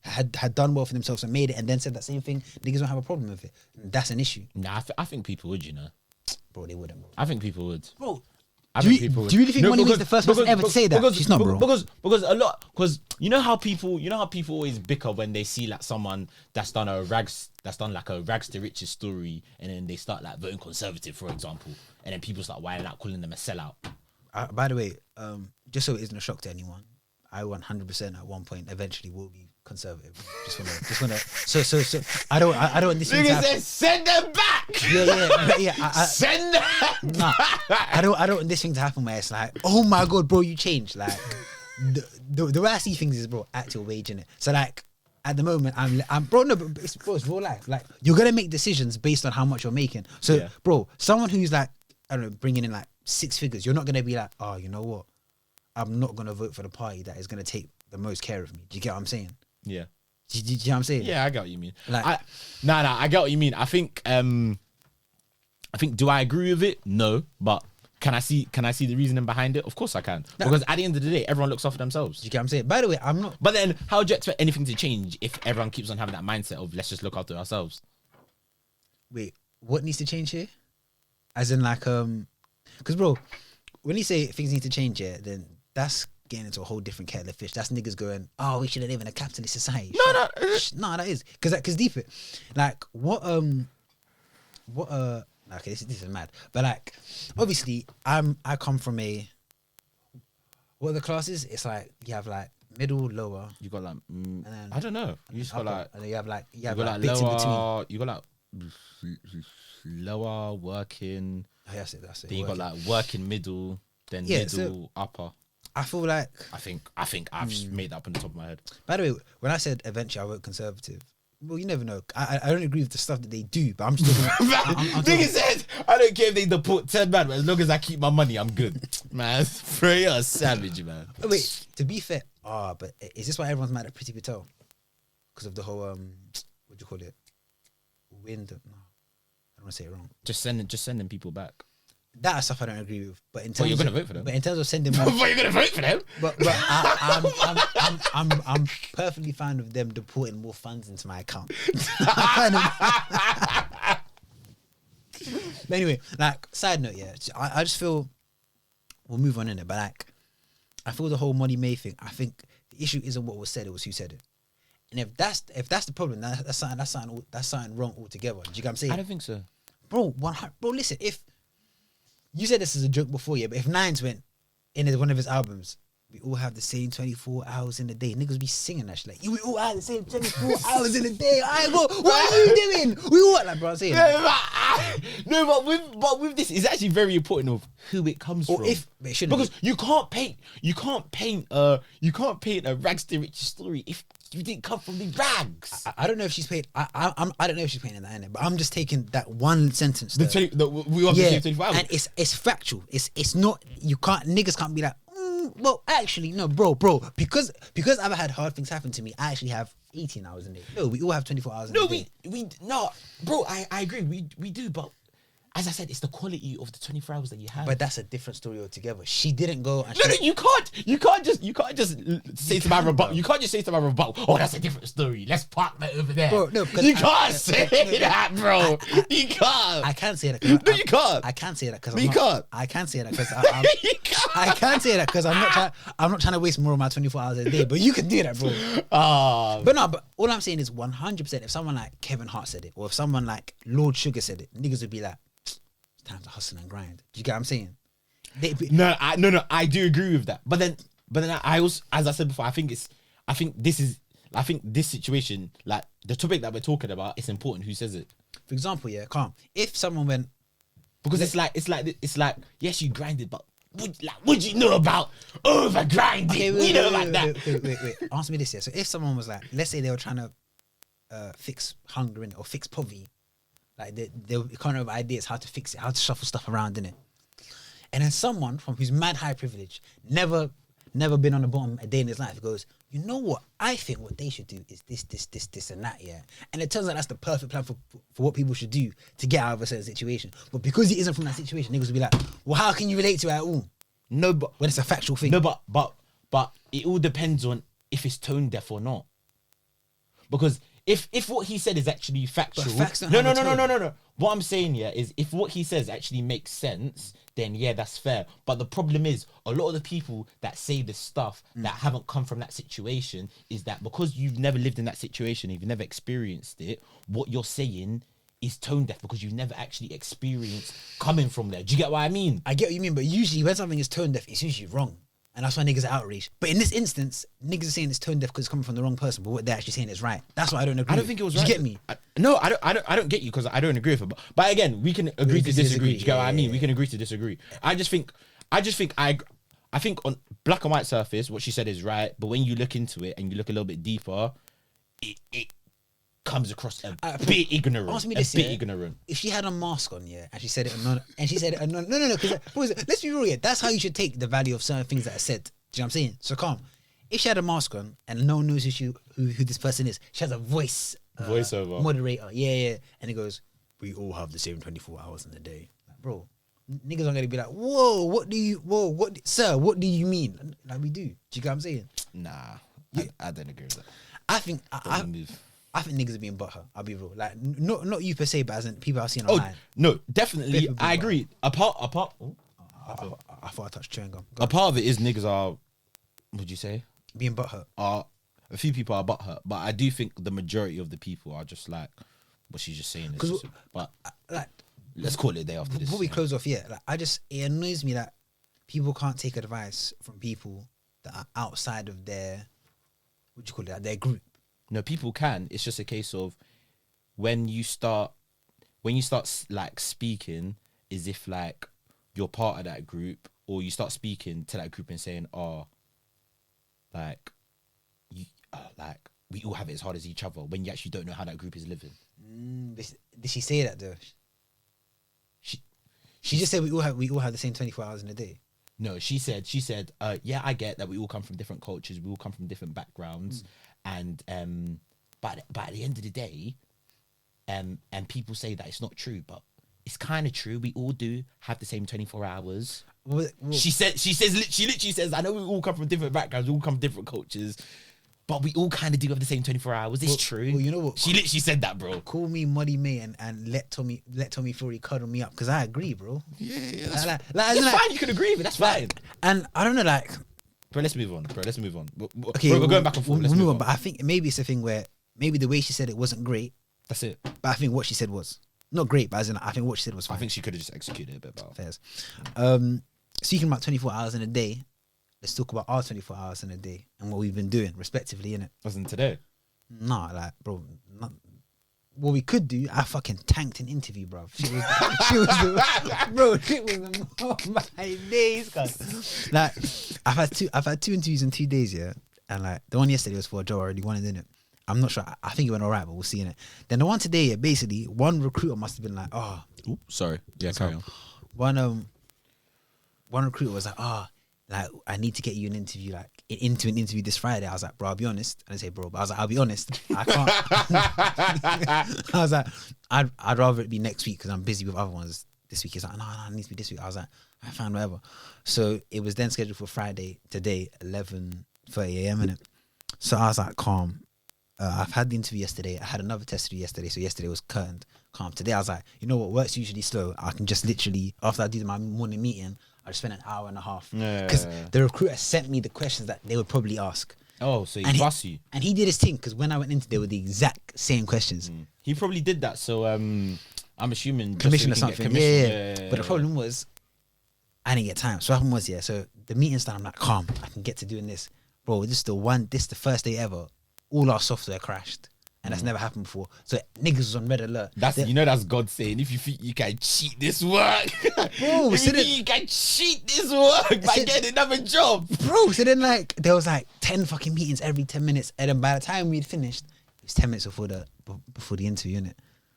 had done well for themselves and made it and then said that same thing, niggas don't have a problem with it. That's an issue. Nah, I think people would, you know. Bro, they wouldn't, bro. I think people would. Bro, do you really think Money was the first person ever to say that? She's not, bro. Because you know how people always bicker when they see like someone that's done like a rags to riches story, and then they start like voting conservative, for example, and then people start wilding out, calling them a sellout. By the way, just so it isn't a shock to anyone, I 100% at one point eventually will be conservative. Just wanna. So I don't want this thing to happen. Send them back. Yeah. Send them. Nah, I don't want this thing to happen where it's like, oh my god, bro, you changed. Like the way I see things is, bro, at your wage, innit? So like at the moment, I'm bro. No, but it's real life. Like you're gonna make decisions based on how much you're making. So bro, someone who's like, I don't know, bringing in like 6 figures, you're not gonna be like, oh, you know what? I'm not gonna vote for the party that is gonna take the most care of me. Do you get what I'm saying? Yeah. Do you know what I'm saying? Yeah, I get what you mean. Like, I get what you mean. I think do I agree with it? No, but can I see the reasoning behind it? Of course I can. Because at the end of the day, everyone looks after themselves. Do you get what I'm saying? By the way, I'm not. But then, how do you expect anything to change if everyone keeps on having that mindset of let's just look after ourselves? Wait, what needs to change here? As in, like, because bro, when you say things need to change here, then that's getting into a whole different kettle of fish. That's niggas going, oh, we should live in a capitalist society. No, that is because deep it, like okay, this is mad, but like obviously I come from what are the classes? It's like you have like middle, lower. You got like and then I don't know. You just got like and then you have like bits lower, in between. You got like lower working. Oh, that's it. Then you got like working middle, then middle, upper. I feel like I think I've just made that up on the top of my head. By the way, when I said eventually I vote conservative, well, you never know. I don't agree with the stuff that they do, but I'm just talking. Nigga said I don't care if they deport 10 man, but as long as I keep my money, I'm good. Man, bro, you're a savage, man. Wait, to be fair, but is this why everyone's mad at Pretty Patel? Because of the whole what do you call it? Wind? No, I don't want to say it wrong. Just sending people back. That stuff I don't agree with. But in terms well, you're gonna vote for them. But in terms of sending more, but you're gonna vote for them. But I'm perfectly fine with them deporting more funds into my account. But anyway, like side note, yeah, I just feel we'll move on in it. But like, I feel the whole Molly May thing. I think the issue isn't what was said; it was who said it. And if that's the problem, that's something wrong altogether. Do you get what I'm saying? I don't think so, bro. Listen, if you said this as a joke before, yeah, but if Nines went in one of his albums, we all have the same 24 hours in a day, niggas be singing that shit like, we all have the same 24 hours in a day. I go, what are you doing? We all like, bro, I'm saying. No, but with this, it's actually very important of who it comes from. Because you can't paint a rags to riches story if you didn't come from the rags. I don't know if she's paid. I don't know if she's painting that in it, but I'm just taking that one sentence. We are the same 24 hours. And it's factual. It's not. You can't. Niggas can't be like. Well, actually, no, bro. Because I've had hard things happen to me. I actually have 18 hours in a day. No, we all have 24 hours in a day. No, bro. I agree. We do, but as I said, it's the quality of the 24 hours that you have. But that's a different story altogether. She didn't go. And No, you can't just say to my rebuttal. You can't just say to my rebuttal, oh, that's a different story. Let's park that over there. Bro, no, because you can't say that, bro. You can't. I can't say that. No, you can't. I can't say that because you can't. I can't say that because You can't. I can't say that because I'm not trying to waste more of my 24 hours a day. But you can do that, bro. But no, but all I'm saying is 100%. If someone like Kevin Hart said it, or if someone like Lord Sugar said it, niggas would be like, it's time to hustle and grind. Do you get what I'm saying? No, I do agree with that. But then I also, as I said before, I think this situation, like the topic that we're talking about, it's important who says it. For example, yeah, calm. If someone went, because it's like yes, you grinded, but would you know about over grinding? okay, We know about that. Wait. Answer me this, yeah. So if someone was like, let's say they were trying to fix hunger in it or fix poverty, like they kind of ideas how to fix it, how to shuffle stuff around in it, and then someone from who's mad high privilege, never been on the bottom a day in his life, goes, you know what? I think what they should do is this, and that, yeah. And it turns out that's the perfect plan for what people should do to get out of a certain situation. But because he isn't from that situation, niggas will be like, well, how can you relate to it at all? No, but when it's a factual thing. No, but it all depends on if it's tone deaf or not. Because if what he said is actually factual, no. What I'm saying here is if what he says actually makes sense, then yeah, that's fair. But the problem is a lot of the people that say this stuff that haven't come from that situation is that because you've never lived in that situation, you've never experienced it, what you're saying is tone deaf because you've never actually experienced coming from there. Do you get what I mean? I get what you mean, but usually when something is tone deaf, it's usually wrong. And that's why niggas are outraged. But in this instance, niggas are saying it's tone deaf because it's coming from the wrong person, but what they're actually saying is right. That's why I don't agree. I don't think it was right. Do You get me? I don't get you because I don't agree with it. But again, we can agree to disagree. Do you get what I mean? We can agree to disagree. I think on black and white surface, what she said is right. But when you look into it and you look a little bit deeper, it comes across a bit ignorant. Ask me this, ignorant. If she had a mask on, yeah, and she said it, no, because let's be real, yeah, that's how you should take the value of certain things that are said. Do you know what I'm saying? So calm. If she had a mask on and no one knows who this person is, she has a voiceover moderator, yeah, and it goes, we all have the same 24 hours in the day, like, bro. Niggas are gonna be like, what do you mean? Like we do. Do you get what I'm saying? Nah, I don't agree with that. I think niggas are being butthurt. I'll be real. Like, not you per se, but as in people I've seen online. No, definitely. I agree. I thought I touched chewing gum. A part of it is niggas are, would you say? Being butthurt. A few people are butthurt, but I do think the majority of the people are just like, what she's just saying is just, but like, let's call it a day after this. Before we close off, yeah, like, it annoys me that people can't take advice from people that are outside of their, what do you call it, like their group. No, people can. It's just a case of when you start like speaking as if like you're part of that group, or you start speaking to that group and saying, like we all have it as hard as each other, when you actually don't know how that group is living. Did she say that though? She just said we all have the same 24 hours in a day. No, she said, yeah, I get that we all come from different cultures, we all come from different backgrounds, and but at the end of the day, and people say that it's not true, but it's kind of true. We all do have the same 24 hours. Well, she literally says, I know we all come from different backgrounds, we all come from different cultures, but we all kind of do have the same 24 hours. It's true. Well, you know what? She literally said that, bro. Call me Muddy May and let Tommy Fury cuddle me up, because I agree, bro. Yeah. That's fine. You can agree with it. That's fine. And I don't know, like, bro, let's move on. Okay, we're going back and forth. We'll move on. But I think maybe it's a thing where maybe the way she said it wasn't great. That's it. But I think what she said was not great. But as in, I think what she said was fine. I think she could have just executed it a bit better. Fairs. Speaking about 24 hours in a day, let's talk about our 24 hours in a day and what we've been doing, respectively, innit? Wasn't today? No, like, bro. What we could do, I fucking tanked an interview, bro. She was my days, cuz. Like, I've had two interviews in 2 days, yeah. And like, the one yesterday was for a job I already wanted, innit? I'm not sure. I think it went alright, but we'll see, innit? Then the one today, yeah, basically, one recruiter must have been like, sorry. Yeah, carry on. One recruiter was like, like, I need to get you an interview, like, into an interview this Friday. I was like, bro, I'll be honest. I didn't say bro, but I was like, I'll be honest. I can't. I was like, I'd rather it be next week because I'm busy with other ones this week. He's like, no, it needs to be this week. I was like, I found whatever. So it was then scheduled for Friday today, 11:30 a.m. innit? So I was like, calm. I've had the interview yesterday. I had another test to do yesterday. So yesterday was curtained, calm. Today I was like, you know what, work's usually slow. I can just literally, after I do my morning meeting, I just spend an hour and a half. Because the recruiter sent me the questions that they would probably ask. Oh, so he busts you. And he did his thing, because when I went into, they were the exact same questions. He probably did that. So I'm assuming Commission or just so he something. can get commission. Yeah. But the problem was, I didn't get time. So what happened was, so the meeting's done. I'm like, calm. I can get to doing this. Bro, this is the first day ever. All our software crashed. And that's never happened before. So niggas was on red alert. That's that's God saying, if you think you can cheat this work, Bro, if you think you can cheat this work by getting another job. Bro, so then there was 10 fucking meetings every 10 minutes. And then by the time we'd finished, it was 10 minutes before the interview, innit?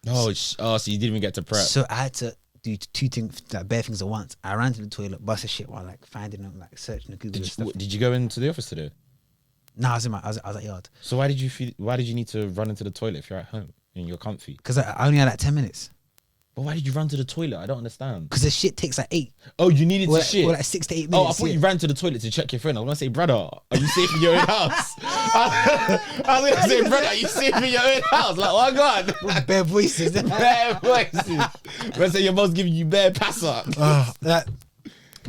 Oh, so you didn't even get to prep. So I had to do two things, bare things at once. I ran to the toilet, busted shit while finding them, searching the Google and stuff. Did you go into the office today? No, I was at yard. So why did you need to run into the toilet if you're at home and you're comfy? Because I only had 10 minutes. But why did you run to the toilet? I don't understand. Because the shit takes 8. Oh, you needed to shit? Or 6 to 8 minutes. Oh, I thought you ran to the toilet to check your friend. I was going to say, brother, are you safe in your own house? I was going to say, brother, are you safe in your own house? Like, oh, God. Bare voices. Bare voices. When say your mom's giving you bare passer.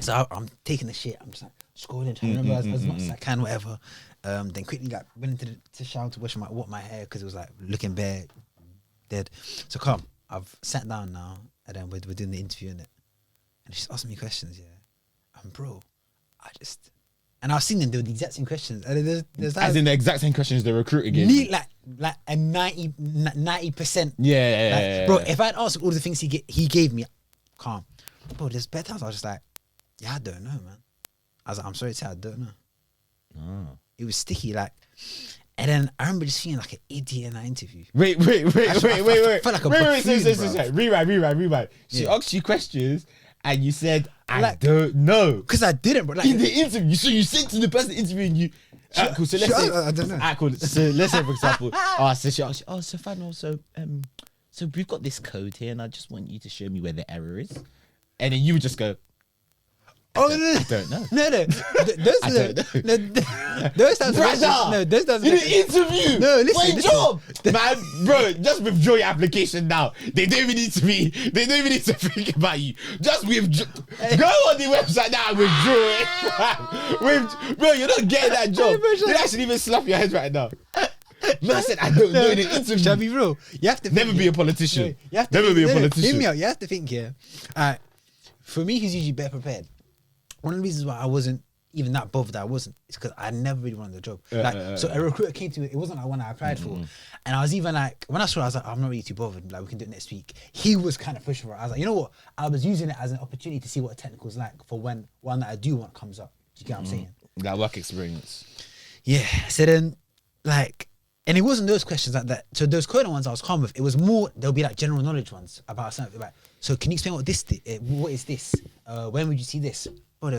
So I'm taking the shit. I'm just scrolling, trying to remember as much as I can, whatever. Then quickly went into the shower to wash my hair because it was looking bare dead. So come, I've sat down now and then we're doing the interview in it, and she's asking me questions. And bro, and I was seeing them do the exact same questions. And there's as in the exact same questions the recruiter gave. Like a 90%. Yeah. Bro, if I'd asked all the things he gave me, calm. Bro, there's better times I was just like, I don't know, man. I was like, I'm sorry to say, I don't know. Oh. It was sticky, and then I remember just feeling like an idiot in that interview. Wait. I felt like a buffoon, Rewind. She asked you questions and you said, I don't know. Because I didn't, bro. In the interview, so you said to the person interviewing you, cool. So let's say, I don't know. Cool. So let's say, for example, so she asked you, Stefano, so we've got this code here and I just want you to show me where the error is. And then you would just go, I don't know. No. Those times. Brother, those times. In an interview. No, listen. Job, man, bro. Just withdraw your application now. They don't even need to think about you. Just withdraw. Go on the website now and withdraw it. Bro, you're not getting that job. You actually even slap your head right now. Man, I said I don't know in an interview. Shall I be real? You have to never be a politician. Never be a politician. Hear me out. You have to think here. For me, who's usually better prepared. One of the reasons why I wasn't even that bothered, it's because I never really wanted the job. So a recruiter came to me. It wasn't one I applied for, and I was even when I saw it, I was like, I'm not really too bothered. We can do it next week. He was kind of pushing for it. I was like, you know what? I was using it as an opportunity to see what a technical is like for when one that I do want comes up. Do you get what I'm saying? That work experience. Yeah. So then, and it wasn't those questions like that. So those coding ones I was calm with. It was more, there'll be general knowledge ones about something. So can you explain what is this? When would you see this? Oh,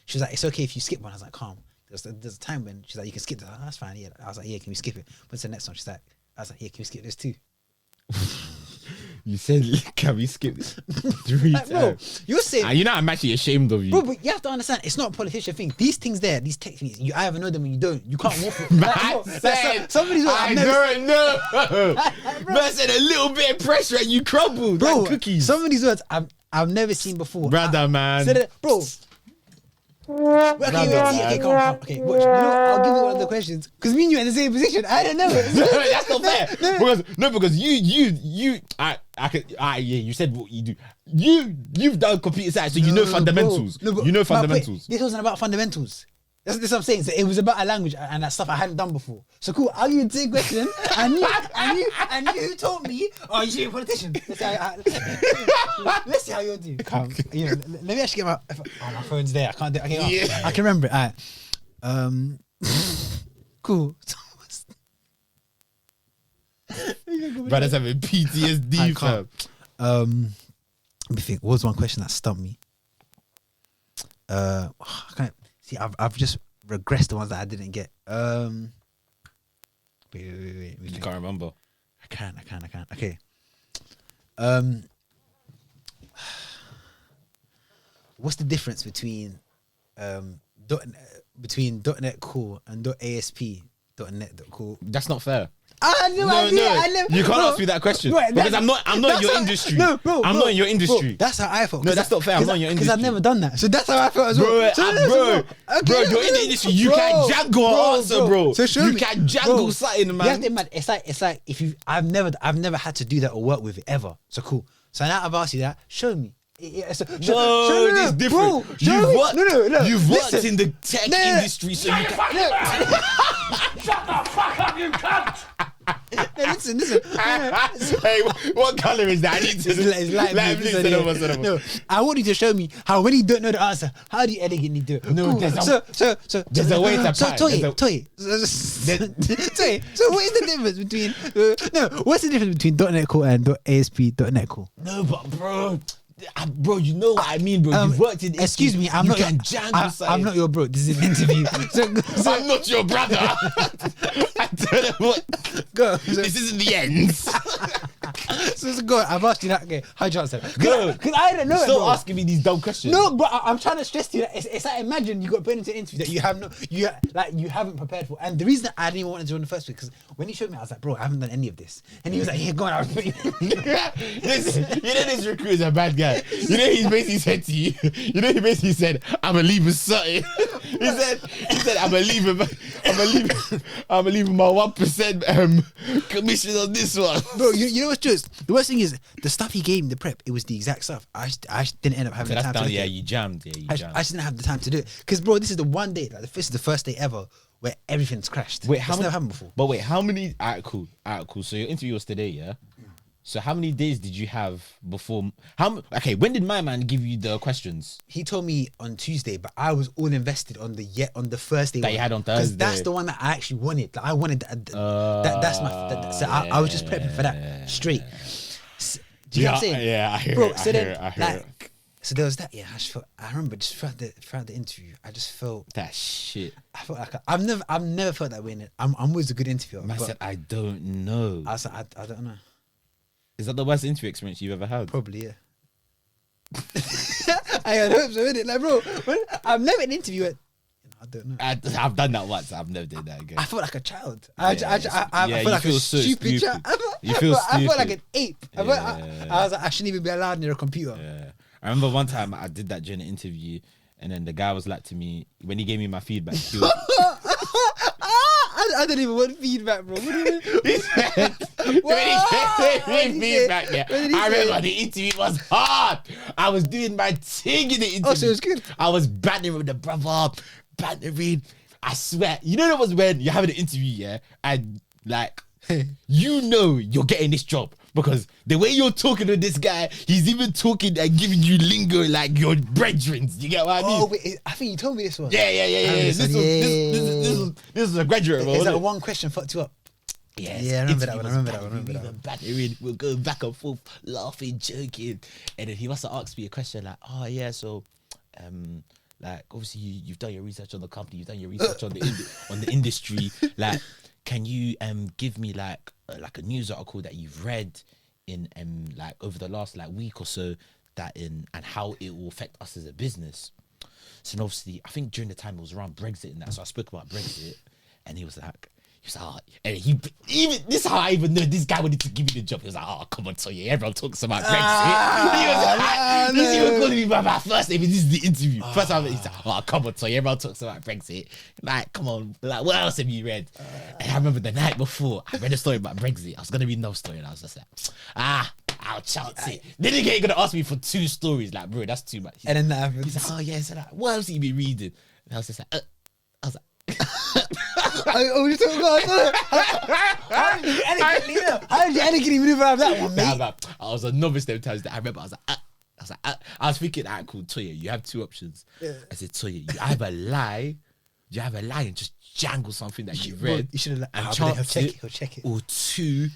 she was like, it's okay if you skip one. I was like, calm. There's a time when she's like, you can skip this. Oh, that's fine. Yeah. I was like, yeah, can we skip it? What's the next one? She's like, I was like, yeah, can we skip this too? You said, can we skip this 3 times? Bro, you're saying, you know, I'm actually ashamed of you. Bro, but you have to understand, it's not a politician thing. These things these tech things, you either know them or you don't. You can't walk it. Somebody's I don't know. Man said a little bit of pressure and you crumbled like cookies. Some of these words I've never seen before. Brother, man. Bro. Okay, come on. Okay, watch. You know, I'll give you one of the questions because me and you are in the same position. I don't know. That's not fair. Because you said what you do. You've done computer science, so you know fundamentals. You know fundamentals. This wasn't about fundamentals. That's what I'm saying. So it was about a language and that stuff I hadn't done before. So cool. I'll give you the same question, and you told me, "Oh, you should be a politician." Let's see how you'll do. Let me actually get my phone's there. I can't do it. Okay, I can remember it. All right. Cool. Brothers having PTSD, fam. Let me think. What was one question that stumped me? I can't. See, I've just regressed the ones that I didn't get. Wait. You can't remember. I can. Okay. what's the difference between .NET Core and .ASP.NET Core? That's not fair. I know. You can't ask me that question because I'm not in your industry. No, bro. I'm not in your industry. Bro, that's how I felt. No, that's not fair. I'm not in your industry. Because I've never done that. So that's how I felt as well. Bro, Bro, you're in the industry. You can jangle an answer, bro. So show you me. can jangle something, man. You have to imagine, it's like if you, I've never had to do that or work with it ever. So cool. So now I've asked you that. Show me. It's different. Bro, you've worked in the tech industry, so you Shut the fuck up, you cunt! Listen. Hey, what color is that? I need to. It's light blue. No, I want you to show me how when you don't know the answer, how do you elegantly do it? No, there's there's a way to apply. Toy. So what is the difference between? What's the difference between .NET Core and ASP.NET Core? No, but bro, you know what I mean, bro. You've worked in. Excuse me, I'm not your bro. This is an interview. so I'm not your brother. I don't know what. Go. This isn't the end. So go. I've asked you that. Okay, how'd you answer? Go. Because I don't know. Stop asking me these dumb questions. No, but I'm trying to stress to you that it's like imagine you got put into an interview that you haven't prepared for. And the reason I didn't even want to do it in the first place because when he showed me, I was like, bro, I haven't done any of this. And he was like, here, go on. I'll put you. Listen, you know this recruiter's a bad guy. You know he basically said to you. You know he basically said, "I'm gonna leave with something." He said, "I'm gonna leave my 1% commission on this one." Bro, you know what's just the worst thing is the stuff he gave me, the prep. It was the exact stuff. I just didn't end up having the time. To you jammed. Yeah, you jammed. I just didn't have the time to do it because, bro, this is the one day. Like this is the first day ever where everything's crashed. Wait, it's never happened before. But wait, how many? Alright, cool. So your interview was today, yeah. So how many days did you have before? Okay, when did my man give you the questions? He told me on Tuesday, but I was all invested on the first day that you had on Thursday. That's the one that I actually wanted. Like I wanted that's my. So I was just prepping for that straight. Do you know what I'm saying? Yeah, I hear bro. It, So I then, hear it. like, so there was that. Yeah, I remember just throughout the interview, I just felt that shit. I felt like I've never felt that way in it. I'm always a good interviewer. I said I don't know. I was like, I don't know. Is that the worst interview experience you've ever had? Probably, yeah. I hope so, innit? Like, bro, I've never an interview at. I don't know. I've done that once. I've never done that again. I felt like a child. I felt like a stupid child. I felt like an ape. I was like, I shouldn't even be allowed near a computer. Yeah. I remember one time I did that during an interview, and then the guy was like to me when he gave me my feedback. He was, I don't even want feedback, bro. What do you mean? He said, when he gave me feedback, yeah. I remember the interview was hard. I was doing my thing in the interview. Oh, so it was good. I was bantering with the brother, bantering. I swear, you know that was when you're having an interview, yeah, and like, you know you're getting this job because the way you're talking to this guy, he's even talking and giving you lingo like your brethren. You get what I mean? Oh, wait, I think you told me this one. Yeah. This was a graduate role. Is that one question fucked you up? Yes. Yeah, I remember that one. Battering, we'll go back and forth, laughing, joking, and then he must have asked me a question like, "Oh yeah, so, like obviously you've done your research on the company, you've done your research on the industry, like." Can you give me like a news article that you've read in like over the last like week or so and how it will affect us as a business? So obviously I think during the time it was around Brexit and that, so I spoke about Brexit, and he was like, oh, and he even this is how I even know this guy wanted to give me the job. He was like, oh come on, Toye, everyone talks about Brexit. He was like, this is even calling me by my first name. This is the interview. First time he's like, oh come on, Toye, everyone talks about Brexit. Like, come on, like what else have you read? And I remember the night before I read a story about Brexit. I was gonna read no story, and I was just like, I'll chance it. Then again, you're gonna ask me for 2 stories, like bro, that's too much. And then that happens. He's like, oh yeah, so like, what else have you been reading? And I was just like, I was like. Oh, you talking about? How did you elegantly maneuver out of that one, mate? I was a novice them times. That I remember. I was thinking, cool, Toye, you have 2 options. Yeah. I said, Toye, you either lie and just jangle something that you read. You should have and he'll check it. Or 2,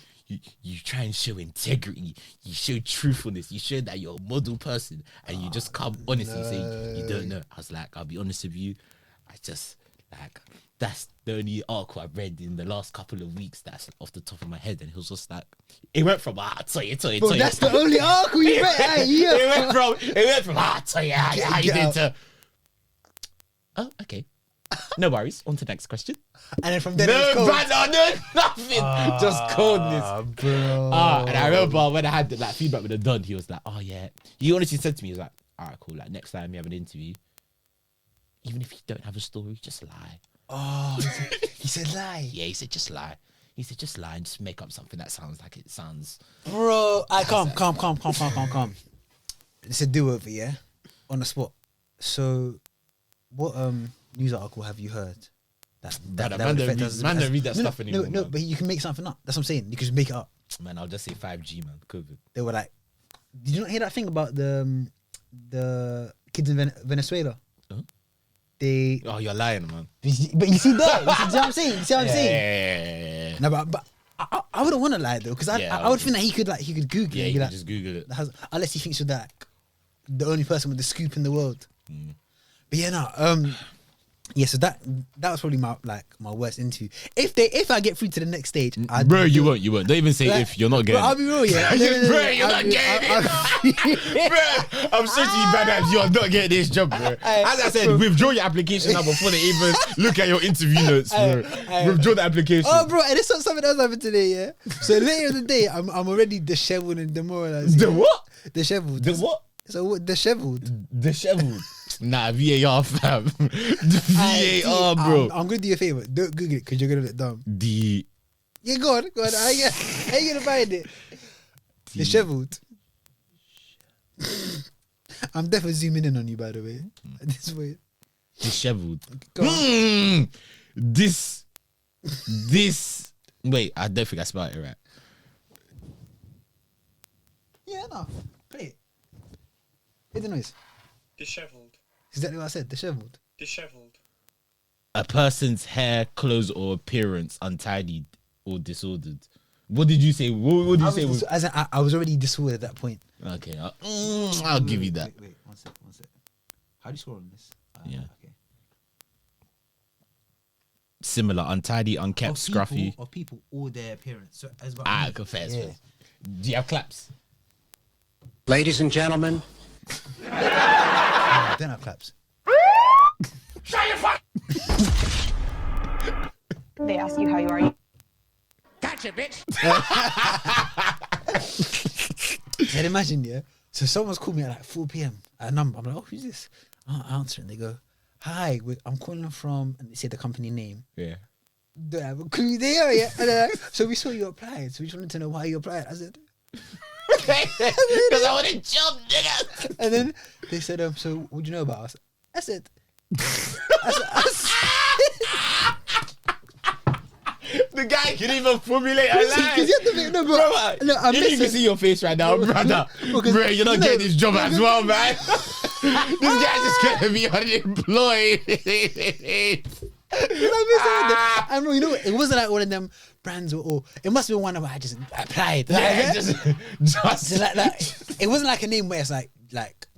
you try and show integrity. You show truthfulness. You show that you're a model person, and you just come honestly say you don't know. I was like, I'll be honest with you. I just Like, that's the only article I've read in the last couple of weeks that's off the top of my head. And he was just like, it went from, toy. Bro, that's the only article you read. It went from, toy, how you did to, oh, okay. No worries. On to the next question. And then from there, No nothing. Just coldness. Bro. And I remember when I had that feedback with the Don, he was like, oh yeah. He honestly said to me, he was like, all right, cool. Like next time you have an interview, even if you don't have a story, just lie. Oh, he said lie. Yeah, he said just lie. He said just lie and just make up something that sounds like it sounds. Bro, calm. It's a do-over, yeah? On the spot. So, what news article have you heard? Man don't read that stuff anymore. No, man. but you can make something up. That's what I'm saying. You can just make it up. Man, I'll just say 5G, man. COVID. They were like, did you not hear that thing about the kids in Venezuela? Huh? They. Oh, you're lying, man. But you see that? You see what I'm saying? You see what I'm saying? Yeah. No, but I wouldn't want to lie though, because I would think that he could Google Yeah, it. you Be can like, just Google it. unless he thinks you're like the only person with the scoop in the world. But yeah, no, yeah. So that was probably my worst interview. If I get through to the next stage, Bro, you won't. Don't even say like, if you're not bro, getting I'll be real, yeah. Bro, you're not getting it. Bro, I'm sorry to you, bad abs. You're not getting this job, bro. As I said, withdraw your application now before they even look at your interview notes, bro. Withdraw the application. Oh, bro, and it's not something else happened today, yeah. So later in the day, I'm already disheveled and demoralized. The what? Disheveled. The what? So what? Disheveled. Disheveled. Nah, VAR, fam. The VAR, bro. I'm gonna do you a favor. Don't Google it because you're gonna look dumb. Yeah, go on. How you gonna find it? Disheveled. I'm definitely zooming in on you, by the way. This way. Disheveled. Go on. This. Wait, I don't think I spelled it right. Yeah, no. Play it. Hear the noise. Disheveled. Exactly what I said. Disheveled. Disheveled. A person's hair, clothes, or appearance untidy or disordered. What did you say? What did you say? I was already disordered at that point. Okay, I'll give you that. Wait, one sec. How do you score on this? Yeah. Okay. Similar, untidy, unkept, scruffy. Of people or their appearance. So as well. Confess. Yeah. Do you have claps? Ladies and gentlemen, I don't have claps. Shut your fuck. They ask you how you are. Gotcha, bitch. Then imagine, yeah. So someone's called me at like 4 p.m. at a number. I'm like, oh, who's this? I answer and they go, hi, I'm calling from, and they say the company name. Yeah. Don't have a clue there, yeah. And they're like, so we saw you applied. So we just wanted to know why you applied. I said, Because I want to jump, nigga. and then they said, so what do you know about us? I said, The guy can even formulate a line. Because you have to think, no, bro. Look, I'm You need to see your face right now, brother. Because- Bro, you're not no, getting this job as well, man. This guy's just gonna be unemployed. And bro, you know what? It wasn't like one of them brands or it must have been one of I just applied. Like, Yeah, so like, it wasn't like a name where it's like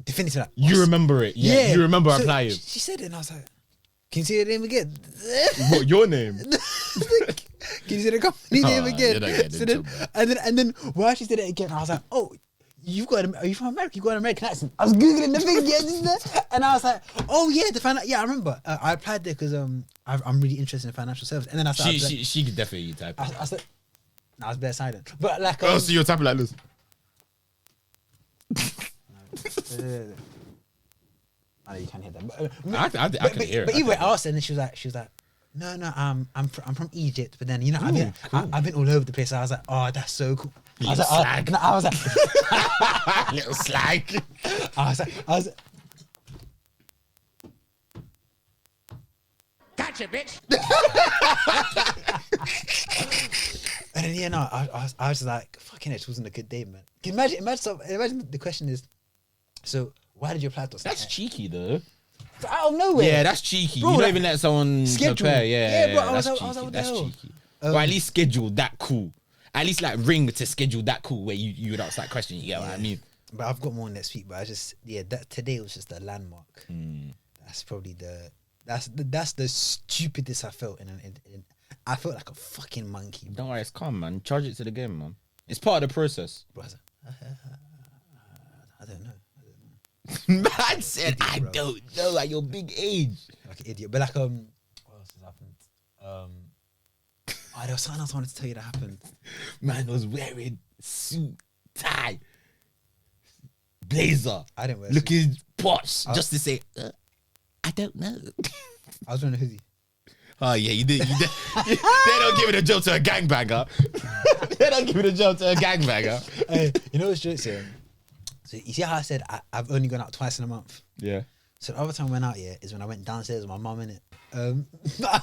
definitive. Like, you remember it. Yeah, you remember So applying. She said it and I was like, can you say the name again? What, your name? Can you say the company name again? you're not getting So in then, and then while she said it again, I was like, oh, are you from America? You got an American accent. I was Googling the thing, yeah, and I was like, oh yeah, I remember. I applied there because I'm really interested in financial service. And then I started. She could definitely type. I said, no, I was bare silent. But like, Oh, so you're typing like this. I know you can't hear that. I can hear it. But anyway, I asked her and she was like, no, I'm from Egypt. But then I've been all over the place. I was like, oh, that's so cool. I was like, little slag. I was like, Gotcha, bitch. and then I was like, fucking it wasn't a good day, man. Can you imagine the question is, so why did you apply to us? That's cheeky though. Out of nowhere. Yeah, that's cheeky. Bro, you don't like, even let someone schedule. prepare. Yeah, bro, I was that's like, cheeky. what the That's hell? cheeky. Or at least schedule that cool. At least like ring to schedule that cool where you would ask that question. You get what I mean? But I've got more next week. But I just that today was just a landmark. That's probably That's the stupidest I felt in I felt like a fucking monkey. Don't worry, it's calm, man. Charge it to the game, man. It's part of the process. Bro, I don't know. Man said, Idiot, I bro. don't know at your big age. Like an idiot. But like what else has happened? There was something else I wanted to tell you that happened. Man was wearing suit, tie, blazer. I didn't wear looking posh just to say, I don't know. I was wearing a hoodie. Oh yeah, you did. They don't give it a job to a gangbanger. They don't give it a job to a gangbanger. Hey, you know what's jokes here? So you see how I said I've only gone out twice in a month? Yeah. So the other time I went out here is when I went downstairs with my mum, innit? I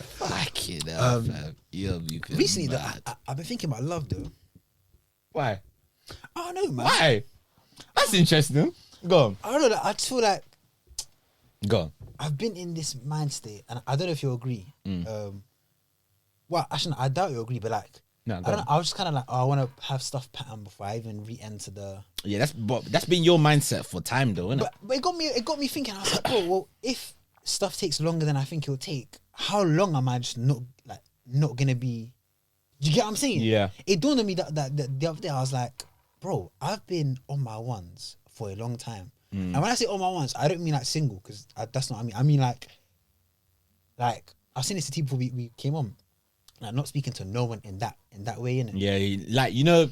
Fucking hell, fam. You recently, though, I've been thinking about love, though. Why? I don't know, man. Why? That's interesting. Go on. I don't know. I just feel like Go on. I've been in this mind state, and I don't know if you agree. Well, actually, I doubt you agree, but like, No, I go don't know. on. I was just kind of like, I want to have stuff patterned before I even re-enter the. Yeah, that's been your mindset for time, though, isn't it? But it got me thinking. I was like, bro, well, if stuff takes longer than I think it'll take, how long am I just not gonna be? Do you get what I'm saying? Yeah. It dawned on me that the other day I was like, bro, I've been on my ones for a long time, and when I say on my ones, I don't mean like single, because that's not what I mean. I mean like I've seen this to people we came on, like not speaking to no one in that way, innit? Yeah, like you know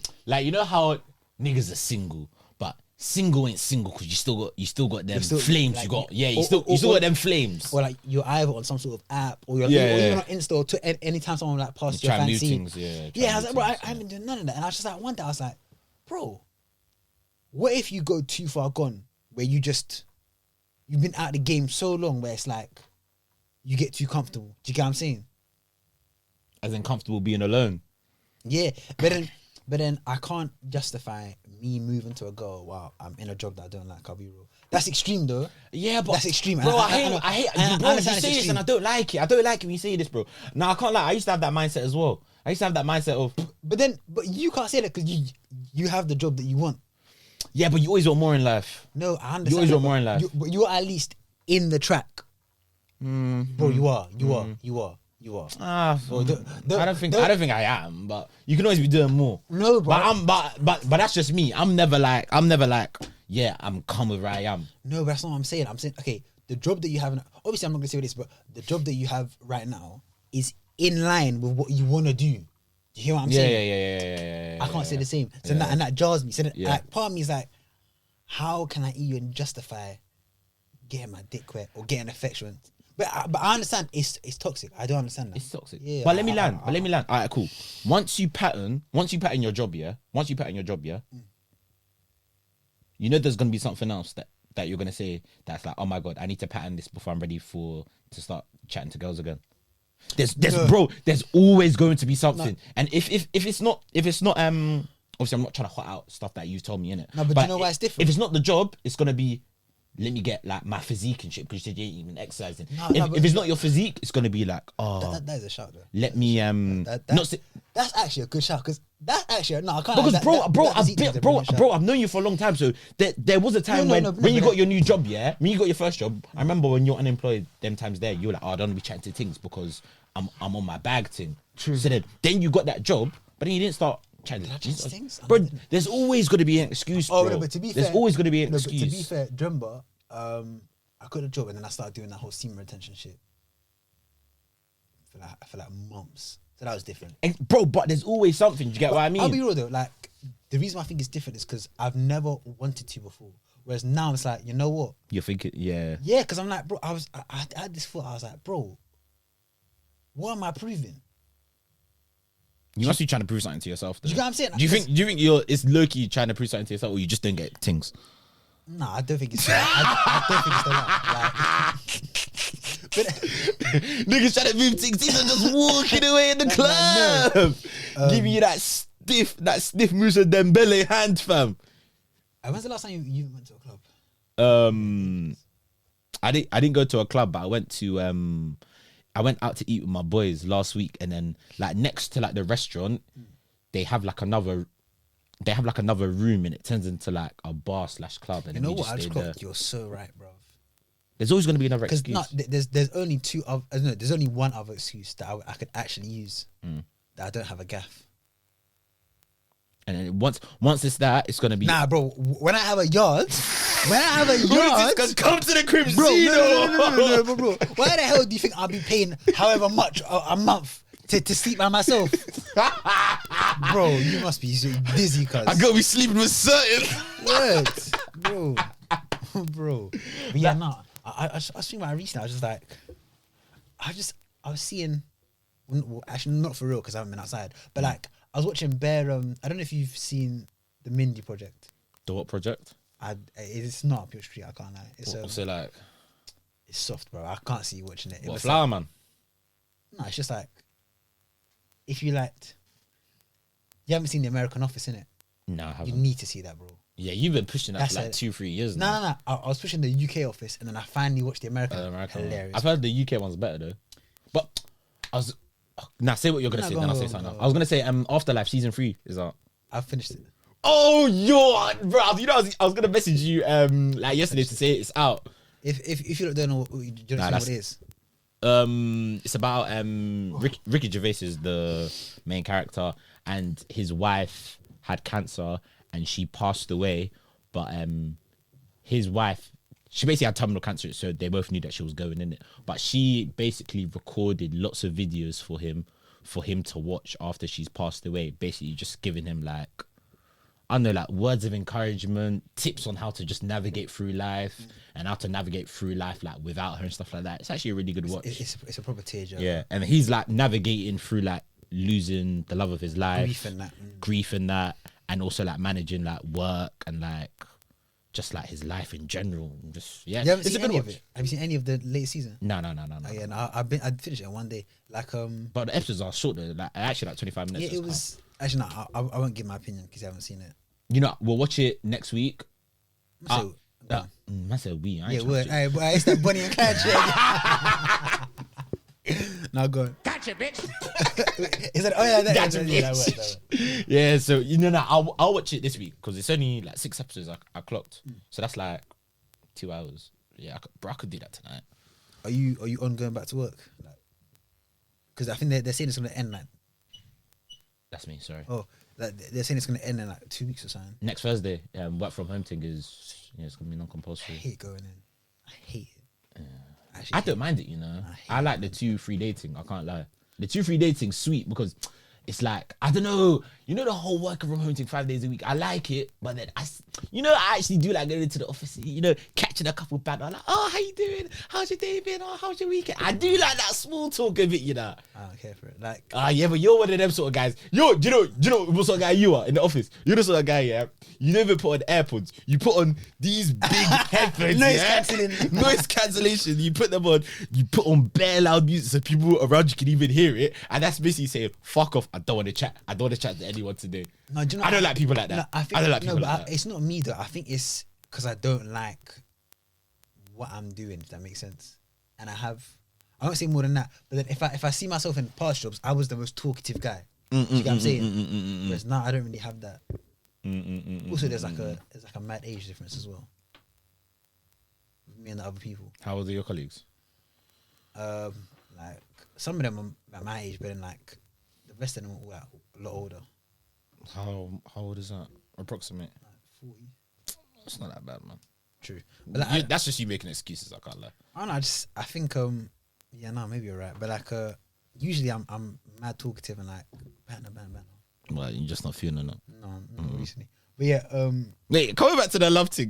how niggas are single, but single ain't single because you still got them still, flames. like, you got or- still or- got them flames. Or like you're either on some sort of app, or you're Yeah, or yeah. even on Insta, or anytime someone like passes You your try new fancy. things, yeah, try Yeah, I was new like, bro, I things, haven't been doing none of that, and I was just like, one day I was like, bro, what if you go too far gone, where you've been out of the game so long, where it's like you get too comfortable. Do you get what I'm saying? As in comfortable being alone. Yeah, but then I can't justify me moving to a girl while I'm in a job that I don't like. I'll be real. That's extreme, though. Yeah, but That's extreme. bro. I hate, know. bro. You understand say it's this extreme. and I don't like it. I don't like it when you say this, bro. Now I can't lie. I used to have that mindset as well. I used to have that mindset of, But you can't say that because you have the job that you want. yeah, but you always want more in life. No, I understand. You always that, want more in life. But you're at least in the track. Bro, you are. Ah, Bro, I don't think I am, but you can always be doing more. No, bro. But that's just me. I'm never like, yeah, I'm calm with where I am. No, but that's not what I'm saying. I'm saying, okay, the job that you have, obviously I'm not gonna say this, but the job that you have right now is in line with what you want to do. Do you hear what I'm saying? Yeah. I can't say the same. So that jars me. So then, Yeah. like, part of me is like, how can I even justify getting my dick wet or getting affection? But I understand it's toxic. I don't understand that. It's toxic. Yeah, But let me land. All right, cool. Once you pattern your job, yeah. You know there's gonna be something else that you're gonna say that's like, oh my god, I need to pattern this before I'm ready to start chatting to girls again. There's always going to be something. No. And if it's not obviously I'm not trying to hot out stuff that you told me, innit? No, but you know why it's different? If it's not the job, it's gonna be, let me get like my physique and shit because you said you ain't even exercising. If it's not your physique, it's gonna be like, oh, that is a shout though. let me That's actually a good shout because that's actually no. I can't. because that, bro, I've known you for a long time. So there was a time when you got your new job, yeah. When you got your first job, I remember when you're unemployed, them times there, you were like, oh, I don't want to be chatting to things because I'm on my bag thing. True. So then you got that job, but then you didn't start chatting to chat things? bro. There's always going to be an excuse, bro. Oh, no, but to be there's fair, always going to be an But to excuse. be fair, do you remember, I got a job and then I started doing that whole semen retention shit for like months. So that was different. And, bro, but there's always something. Do you get what I mean? I'll be real though, like the reason why I think it's different is because I've never wanted to before. Whereas now it's like, you know what? You're thinking, yeah. Yeah, because I'm like, bro, I had this thought. I was like, bro, what am I proving? You must be trying to prove something to yourself. Though. Do you get what I'm saying? Do you think it's low-key trying to prove something to yourself, or you just don't get things? Nah, I don't think it's that. I don't think it's that. Niggas trying to move things, these are just walking away in the club. Giving you that stiff Musa Dembele hand, fam. When's the last time you went to a club? I didn't go to a club, but I went out to eat with my boys last week, and then like next to like the restaurant, they have like another they have like another room and it turns into like a bar / club. And You then know we what? I just just stay there. clocked. You're so right, bro. There's always going to be another Because excuse. there's only two of no, there's only one other excuse that I could actually use that I don't have a gaff. And then once it's that, it's going to be. Nah, bro. When I have a yard, Because come to the crib, bro, no, bro. Why the hell do you think I'll be paying however much a month to sleep by myself? Bro, you must be dizzy, cuz. I got to be sleeping with certain. Words, bro. Bro. But yeah, no. I was thinking about it recently. I was just like, I was seeing, well, actually not for real because I haven't been outside, but like I was watching Bear. I don't know if you've seen the Mindy Project. The what project? It's not up your street. I can't lie. What's it like? It's soft, bro. I can't see you watching it. What, Flower Man? No, it's just like if you liked. You haven't seen the American Office, innit? No, I You haven't. need to see that, bro. Yeah, you've been pushing that That's for like it. 2-3 years now. No. I was pushing the UK office, and then I finally watched the American. American one. Hilarious. I've heard the UK one's better though. But I was. Now say what you're gonna No, say, go then on, I'll go say on, something. go I was gonna say Afterlife season 3 is out. I've finished it. Oh, bro! You know, I was gonna message you like yesterday to say it's out. If you don't know, you don't know what it is. It's about Ricky Gervais is the main character, and his wife had cancer and she passed away, but his wife, she basically had terminal cancer, so they both knew that she was going in it. But she basically recorded lots of videos for him to watch after she's passed away, basically just giving him like, I don't know, like words of encouragement, tips on how to just navigate through life and how to navigate through life like without her and stuff like that. It's actually a really good watch. It's a proper tearjerker. Yeah, and he's like navigating through like losing the love of his life, grief and that, and also like managing like work and like just like his life in general. Just You haven't it's seen a good any watch. of it? Have you seen any of the latest season? No. Oh, yeah, no, I'd finished it in one day. Like But the episodes are short though, like actually like 25 minutes. yeah, it was actually no. I won't give my opinion because you haven't seen it. You know, we'll watch it next week. So, I said we. I ain't yeah, trying well, to- hey, it's that Bonnie and Clyde shit. Now go on. Gotcha, bitch. Is that? Oh yeah, that Gotcha, yeah, that bitch. worked. Yeah, so I'll watch it this week because it's only like 6 episodes I clocked, so that's like 2 hours. Yeah, I could do that tonight. Are you on going back to work? Because I think they're saying it's gonna end like That's me. Sorry. like they're saying it's gonna end in like 2 weeks or something. Next Thursday, work from home thing is it's gonna be I non-compulsory. hate going in. I hate it. I don't mind it, you know. I like the 2-3 dating. I can't lie. The 2-3 dating's sweet because it's like, I don't know, you know, the whole working from home thing 5 days a week. I like it, but then I actually do like going into the office, you know, catching a couple bad. I'm like, oh, how you doing? How's your day been? Oh, how's your weekend? I do like that small talk of it, you know. I don't care for it. Like Yeah, but you're one of them sort of guys. Do you know what sort of guy you are in the office? You're the sort of guy, yeah. You never put on AirPods. You put on these big headphones. Noise yeah? cancelling. Noise cancellation. You put them on. You put on bare loud music so people around you can even hear it. And that's basically saying, "Fuck off! I don't want to chat. I don't want to chat to anyone today." no, do you know I don't like people like that. No, I don't like people like that. It's not me though. I think it's because I don't like what I'm doing. If that makes sense. And I won't say more than that. But then if I see myself in past jobs, I was the most talkative guy. Do you get what I'm saying? Whereas now I don't really have that. Also, there's like a mad age difference as well. With me and the other people. How old are your colleagues? Like some of them are at my age, but then like the rest of them are a lot older. How old is that? Approximate. Like 40. It's not that bad, man. True. But like, That's just you making excuses. I can't lie. I don't know. I think yeah, no, maybe you're right. But like usually I'm mad talkative and like banter. Well, you're just not feeling it. No, not recently. But yeah, Wait, coming back to the love thing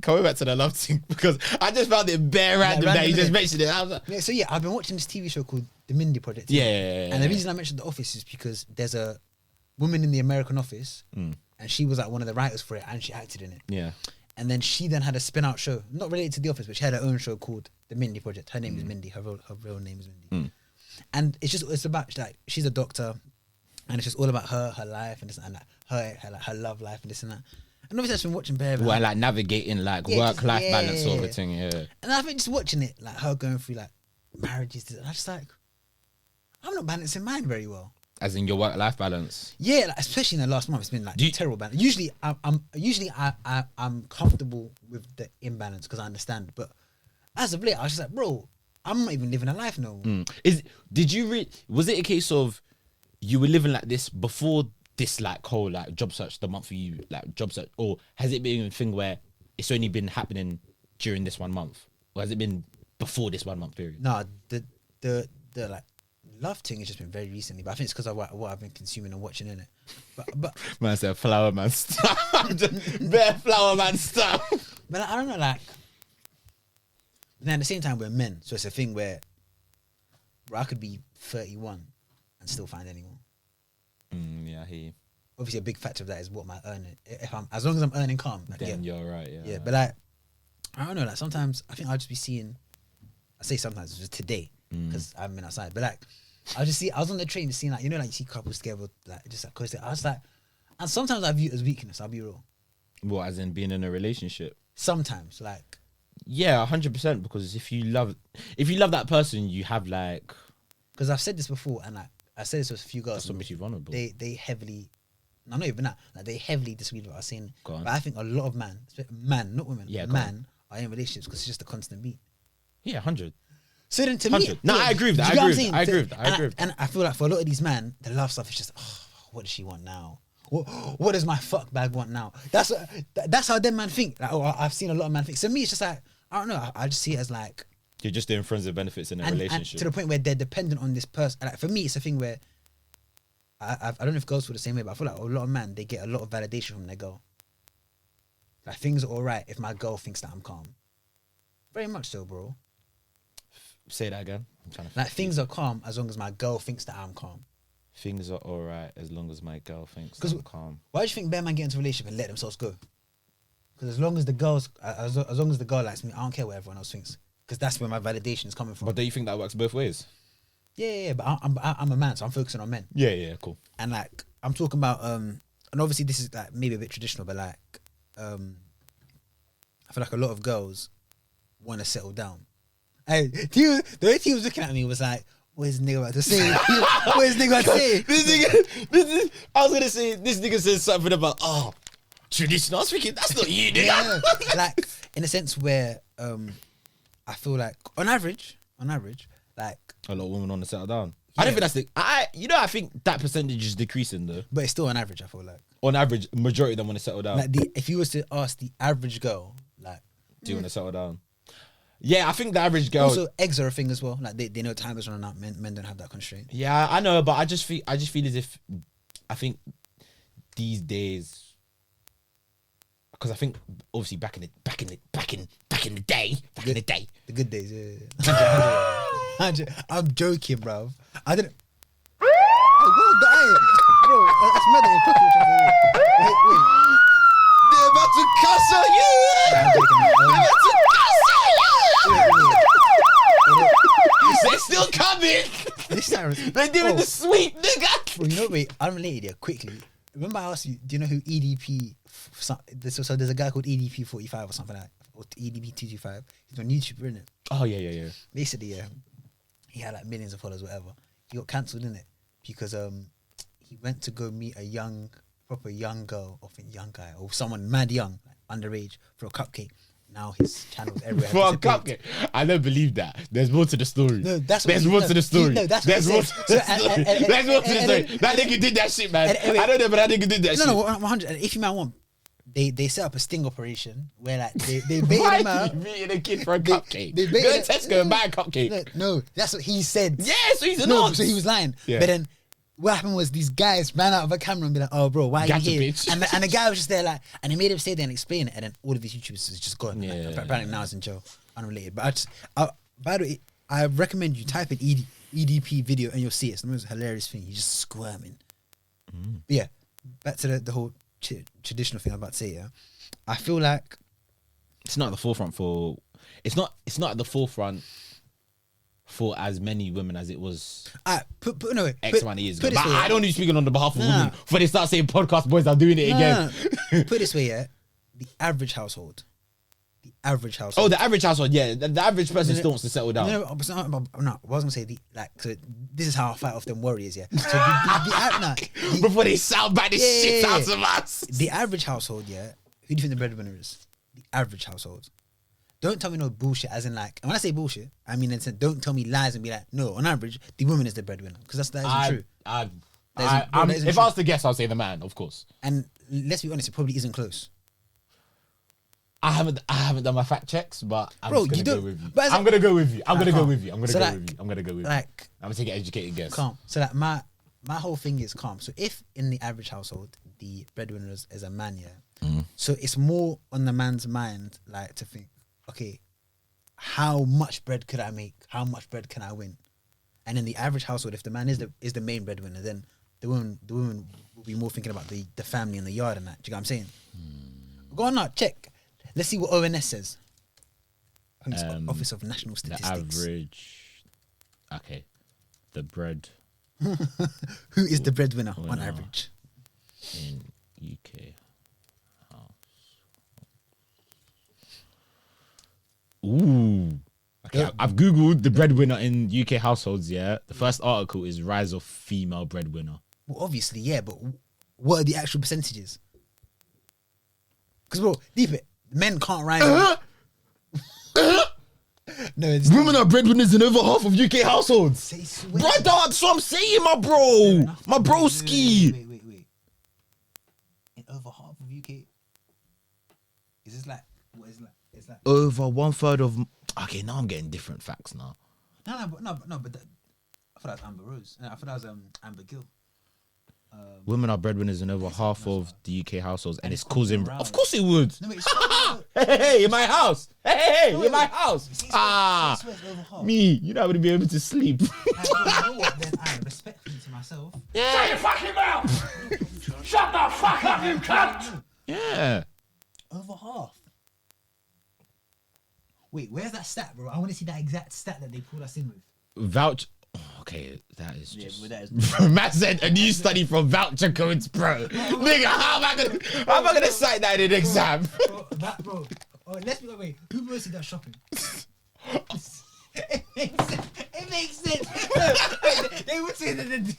because I just found it bare random that random, you just innit? mentioned it. I was like, yeah. So yeah, I've been watching this TV show called The Mindy Project. yeah. And the reason I mentioned The Office is because there's a woman in the American Office, and she was like one of the writers for it, and she acted in it. Yeah. And then she then had a spin-out show, not related to The Office, but she had her own show called The Mindy Project. Her name is Mindy. Her real name is Mindy. And it's about like she's a doctor, and it's just all about her life and this and that, her love life and this and that. And obviously I've been watching Bear. Well, like navigating like Yeah, work-life yeah. balance sort of a thing, yeah. And I think just watching it, like her going through like marriages, I just like I'm not balancing mine very well. As in your work-life balance. Yeah, like, especially in the last month, it's been like terrible balance. Usually, I'm comfortable with the imbalance because I understand. But as of late, I was just like, bro, I'm not even living a life no more. Was it a case of you were living like this before this like whole like job search, the month for you, like job search, or has it been a thing where it's only been happening during this 1 month, or has it been before this 1 month period? No, the like love thing has just been very recently, but I think it's because of what I've been consuming and watching in it. But Man said flower man stuff. Bare flower man stuff. But I don't know, like. Then at the same time, we're men, so it's a thing where I could be 31 and still find anyone. Yeah, I hear you. Obviously, a big factor of that is what my earning. As long as I'm earning calm, like, Then you're right. Yeah. Yeah, but like, I don't know. Like sometimes I think I'll just be seeing. I say sometimes it's just today because I haven't been outside. But like, I was on the train seeing like you see couples together like just like close. I was like, and sometimes I view it as weakness. I'll be real. What, as in being in a relationship? Sometimes, like. Yeah, 100%. Because if you love that person, you have like. Because I've said this before, and like I said this to a few girls. That's what makes you vulnerable. They heavily. No, not even that. Like they heavily disagree with what I was saying. Go on. But I think a lot of man, not women, Yeah, are in relationships because it's just a constant beat. Yeah, 100. So then to 100. me, No, I agree with that. I agree with that. And I feel like for a lot of these men, the love stuff is just, what does she want now? What does my fuck bag want now? That's how them man think. Like, I've seen a lot of men think. So me, it's just like, I don't know. I just see it as like you're just doing friends with benefits in a relationship. And to the point where they're dependent on this person. Like for me, it's a thing where I don't know if girls feel the same way, but I feel like a lot of men, they get a lot of validation from their girl. Like things are all right if my girl thinks that I'm calm. Very much so, bro. Say that again. I'm trying to like things are calm as long as my girl thinks that I'm calm. Things are all right as long as my girl thinks I'm calm. Why do you think bare man get into a relationship and let themselves go? Because as long as the girl likes me, I don't care what everyone else thinks. Because that's where my validation is coming from. But do you think that works both ways? Yeah, but I'm a man, so I'm focusing on men. Yeah, cool. And like I'm talking about and obviously this is like maybe a bit traditional, but like I feel like a lot of girls want to settle down. Hey, the way he was looking at me was like, what is nigga about to say? What is nigga about to say? I was gonna say this nigga says something about traditional. I was thinking that's not you, nigga. Yeah, like in a sense where I feel like on average, like a lot of women want to settle down. Yeah. I don't think that's I think that percentage is decreasing though. But it's still on average. I feel like on average, majority of them want to settle down. Like if you was to ask the average girl, like, do you want to settle down? Yeah, I think the average girl. Also, eggs are a thing as well. Like they know time is running out. Men don't have that constraint. Yeah, I know, but I just feel as if I think these days, because I think obviously back in the day, the good days. Yeah. I'm joking, bro. I didn't. Hey, well done, bro. That's mad that you're cooking. Wait. They're about to cuss on you. I'm joking. They're about to cuss on you. They're still coming. They're doing the sweep, nigga. Bro, you know, wait, unrelated here, quickly. Remember I asked you, do you know who EDP, so there's a guy called EDP 45 or something like that, or EDP 225. He's on YouTube, isn't it? Oh, yeah. Basically, he had like millions of followers, whatever. He got cancelled, innit? Because he went to go meet a proper young girl, or young guy, or someone mad young, like underage, for a cupcake. Now his channel's everywhere. For a cupcake. I don't believe that. There's more to the story. No, that's what There's more to the story. No, that's There's what more he to said. the story. There's more to the story. That nigga did that shit, man. I don't know, but that nigga did that shit. No, 100. And if you man want, they set up a sting operation where like they baited Why him out. are you meeting a kid for a cupcake? They Go baited to Tesco and buy a cupcake. No, that's what he said. Yeah, so he's a No, nonce. so he was lying. Yeah. But then what happened was these guys ran out of a camera and be like, "Oh, bro, why are Gotcha, you here?" bitch. And the guy was just there like, and he made him stay there and explain it. And then all of his YouTubers is just gone. Yeah, Like, yeah, apparently now he's in jail, unrelated. But by the way, I recommend you type in EDP video and you'll see it. It's the most hilarious thing. He's just squirming. But yeah, back to the whole traditional thing I'm about to say. Yeah, I feel like It's not at the forefront for. It's not at the forefront for as many women as it was no, X amount of years ago. put it But this way, I don't need speaking on the behalf of Nah. women before they start saying podcast boys are doing it again. Put it this way, yeah, the average household average household. Oh, the average household. Yeah, the average person still wants to settle down. No, but I was gonna say so this is how I fight off them warriors, yeah. So Before they sound bad the shit out of us. the average household, yeah. Who do you think the breadwinner is? The average household. Don't tell me no bullshit. As in, like, and when I say bullshit, I mean don't tell me lies and be like, no. On average, the woman is the breadwinner because that isn't true. If I was to guess, I'll say the man, of course. And let's be honest, it probably isn't close. I haven't done my fact checks, but I'm gonna go with you. But I'm gonna go with you. I'm gonna go calm. with you. I'm gonna So go like- with you. I'm gonna go with you. Like, I'm gonna take an educated guess. calm. So that my whole thing is calm. So if in the average household the breadwinner is a man, yeah. So it's more on the man's mind, like to think, okay, how much bread could I make? How much bread can I win? And in the average household, if the man is the main breadwinner, then the woman will be more thinking about the family and the yard and that. Do you get what I'm saying? Go on now, check. Let's see what ONS says. I think it's Office of National The Statistics. average. Okay. The bread Who is the breadwinner on average? in UK house. Ooh. Okay, I've googled the breadwinner in UK households. Yeah, the first article is rise of female breadwinner. Well, obviously, yeah, but what are the actual percentages? Because, bro, deep it, men can't rise. No, it's Women are breadwinners in over half of UK households. Say swear. Brother, that's what I'm saying, my bro. My broski. Wait. In over half of UK, is this like what is like? It's like Over 1/3 of. Okay, now I'm getting different facts now. no, but I thought that was Amber Rose. I thought that was Amber Gill. Women are breadwinners in over half of the UK households, and it's it's causing causing. rows. Of course it would. No, wait, it's Hey, in my house. Hey, in my house. See, Ah, swear it's over half. me. You're not going to be able to sleep. Like, bro, you know what? Then I respectfully to myself. Shut your fucking mouth! Shut the fuck up, you cunt! Yeah. Over half. Wait, where's that stat, bro? I want to see that exact stat that they pulled us in with. Vouch. Okay, that is just. but that is Matt said a new study from voucher codes, bro. Nigga, how am I gonna cite that in an exam? Bro. Oh, let's be wait. Who mostly does shopping? It makes sense. No, they would say that. Wait.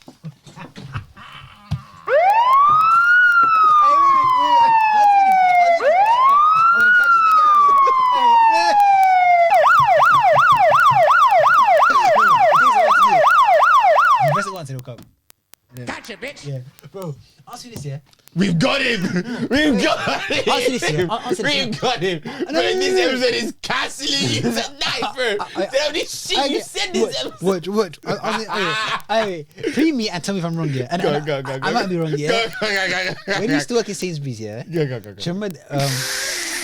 Press it once and it'll come. Gotcha, bitch. Yeah, bro. Answer this, yeah. We've got him. We've got him. Answer this, yeah. Answer this, yeah. We've got him. Bro, this episode is cancelling you tonight, bro. Tell me shit you said this episode. Watch. Pre me and tell me if I'm wrong, yeah. And, Go. I might be wrong, yeah. Go. When you used to work in Sainsbury's, yeah. Go. Do you remember?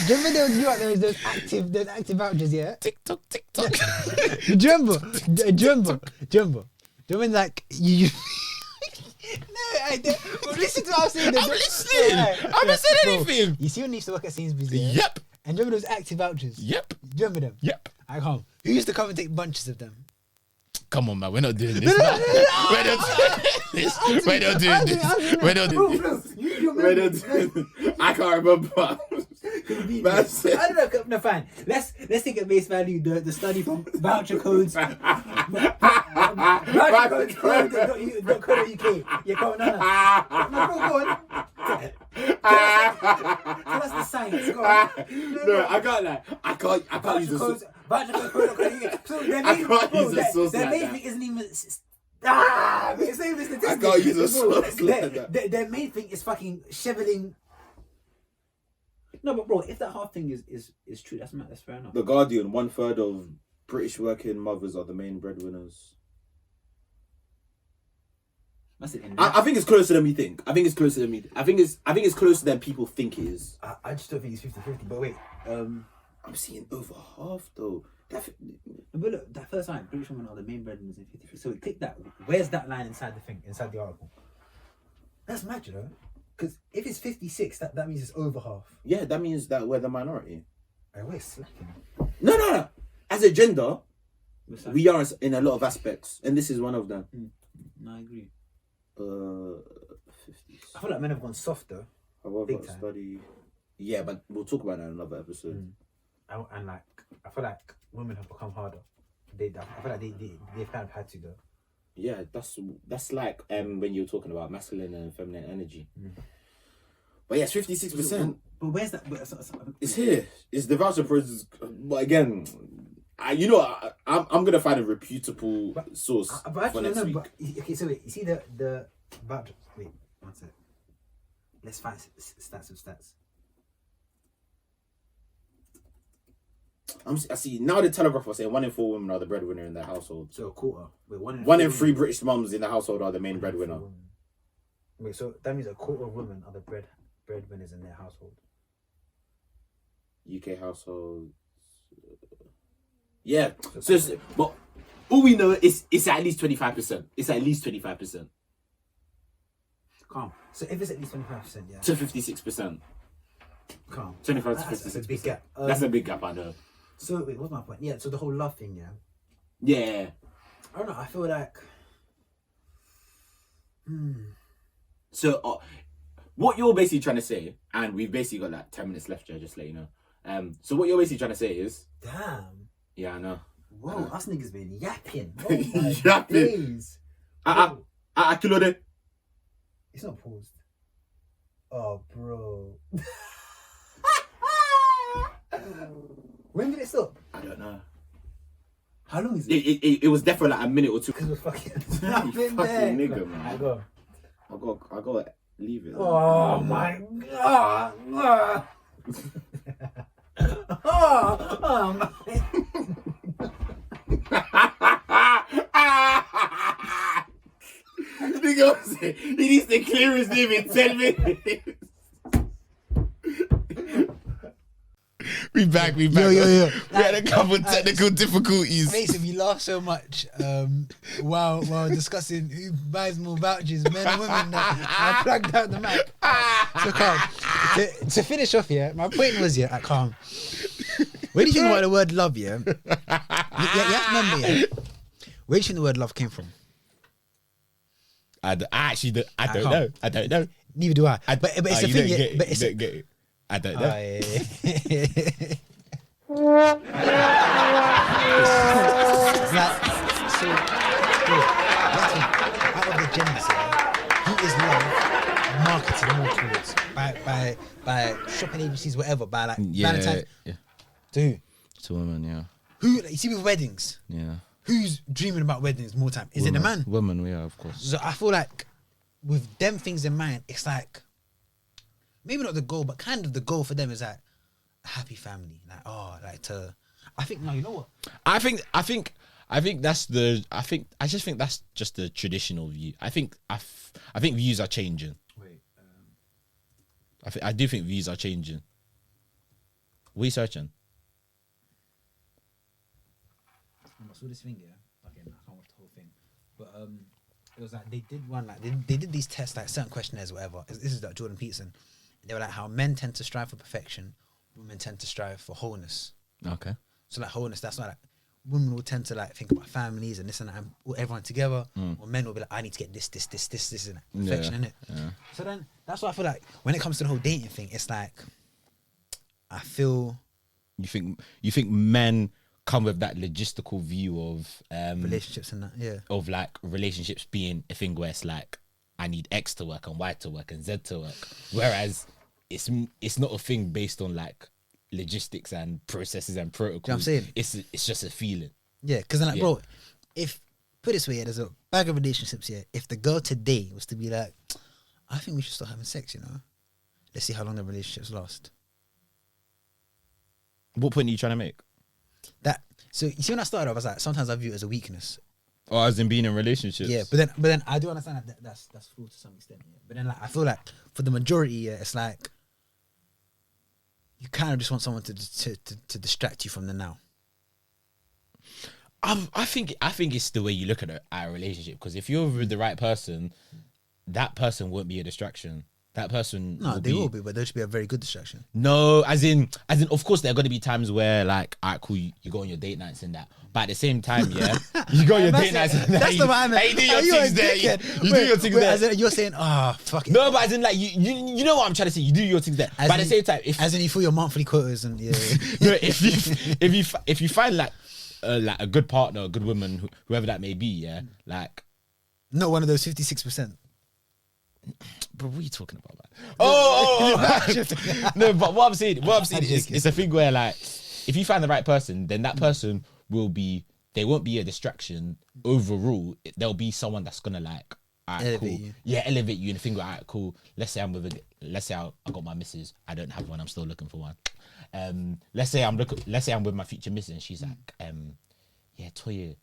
Do you remember there was those active vouchers, yeah? TikTok. Do you remember? Do you remember like you? No, I don't. Well, listen to what I'm saying. I'm listening. I haven't said anything. You see when you used to work at Sainsbury's, yeah? Yep. And do you remember those active vouchers? Yep. Do you remember them? Yep. I can't. Who used to come and take bunches of them? Come on, man. We're not doing this. We're not doing this. We're not doing this. I can't remember. That's it. I don't know. No, fine. Let's take at face value the study from voucher codes. Vouchercodes.co.uk. Yeah, come on, no, go on. Tell us the science. Go on. No, I can't lie. I can't use this. Vouchercodes.co.uk. So their I main, can't use a source their like main that. thing isn't even. It's not even statistics. I can't use a source like that. Their main thing is fucking shoveling. No, but bro, if that half thing is true, that's fair enough. The Guardian, 1/3 of British working mothers are the main breadwinners. I think it's closer than we think. I think it's closer than people think it is. I just don't think it's 50-50. But wait, I'm seeing over half though. but look, that first line, British women are the main breadwinners in 50-50. So click that. Where's that line inside the thing, inside the article? That's mad, you know? Because if it's 56, that means it's over half. Yeah, that means that we're the minority. We're slacking. No. As a gender, we are in a lot of aspects, and this is one of them. No, I agree. 50. I feel like men have gone soft though. However, Big time. study. Yeah, but we'll talk about that in another episode. and like I feel like women have become harder. I feel like they've kind of had to though. Yeah, that's like when you're talking about masculine and feminine energy. But yeah, it's 56%. But where's that? It's here. It's the voucher process. But again, I'm gonna find a reputable source But for actually, next no. week. But okay, so wait. You see the voucher? Wait, one sec. Let's find stats of stats. I see now the Telegraph was saying 1 in 4 women are the breadwinner in their household. So a quarter. Wait, 1 in 3 British mums in the household are the main breadwinner. Wait, so that means a quarter of women are the breadwinners in their household. UK households. Yeah. So, but all we know is it's at least 25%. It's at least 25%. Calm. So if it's at least 25%, yeah. To 56%. Calm. 25 to 56%. That's a big gap. That's a big gap, I know. So wait, what's my point? Yeah. So the whole love thing, yeah. Yeah. I don't know. I feel like. So, what you're basically trying to say, and we've basically got like 10 minutes left, Joe, just to let you know. So what you're basically trying to say is, Damn. yeah, I know. Whoa, us niggas been yapping. Oh my Yapping. days. Akilode. It's not paused. Oh, bro. When did it stop? I don't know. How long is it? It was definitely like a minute or two. Because we're fucking. You I've been there. fucking nigga, man. I go. I got to leave it. Oh my god. Oh my. Nigga was saying, he needs to clear his name in 10 minutes. We back. Yo. We had a couple technical difficulties. Basically, we laugh so much while discussing who buys more vouchers, men and women. I plugged out the mic. So calm. To finish off, yeah, my point was, yeah, calm. Where do you think about the word love, yeah? You have to remember, yeah? Where do you think the word love came from? I don't know. Neither do I. But it's a thing, yeah. But it's get it. I don't know. Out of the genders, yeah, who is love marketed more towards by shopping agencies, whatever, by like Valentine's. Yeah. Dude, It's a woman, yeah. who you see with weddings? Yeah. Who's dreaming about weddings more time? Is it the man? Woman, yeah, of course. So I feel like with them things in mind, it's like maybe not the goal, but kind of the goal for them is like a happy family. Like, I think no, you know what? I just think that's just the traditional view. I think views are changing. Wait, I do think views are changing. What are you searching? I saw this thing, yeah. Again, I can't watch the whole thing, but it was like they did one, like they did these tests, like certain questionnaires, whatever. This is like Jordan Peterson. They were like how men tend to strive for perfection, women tend to strive for wholeness. Okay. So like wholeness, that's why like women will tend to like think about families and this and that, and everyone together. Or men will be like, I need to get this, and that. Perfection, innit? Yeah. So then that's why I feel like when it comes to the whole dating thing, it's like I feel You think men come with that logistical view of relationships and that, yeah. of like relationships being a thing where it's like I need X to work and Y to work and Z to work, whereas it's not a thing based on like logistics and processes and protocols. You know what I'm saying? It's just a feeling. Yeah, because then like, bro, if put it this way, there's a bag of relationships here. If the girl today was to be like, I think we should start having sex, you know, let's see how long the relationships last. What point are you trying to make? That so you see when I started, I was like, sometimes I view it as a weakness. Or as in being in relationships? Yeah, but then I do understand that's flawed to some extent. Yeah. But then like I feel like for the majority, yeah, it's like you kind of just want someone to distract you from the now. I think it's the way you look at a relationship, because if you're with the right person, that person won't be a distraction. that person. No, they will be, but they should be a very good distraction. No, as in, of course, there are going to be times where, like, alright, cool, you go on your date nights and that. But at the same time, yeah, you go on your date nights and that. That's the one. You do your things there. You do your things there. As in, you're saying, fuck it. No, but as in, like, you know what I'm trying to say. You do your things there. But at the same time, as in you fill your monthly quotas and yeah. No, if you find like a good partner, a good woman, whoever that may be, yeah, like. Not one of those 56%. Bro, what are you talking about, man? Oh. No, but what I'm saying is, it's a thing where, like, if you find the right person, then that person they won't be a distraction overall. There'll be someone that's gonna, like, alright, elevate cool. you. Yeah, elevate you and think, alright, cool. Let's say I got my missus. I don't have one. I'm still looking for one. Let's say I'm with my future missus and she's like, yeah, Toya,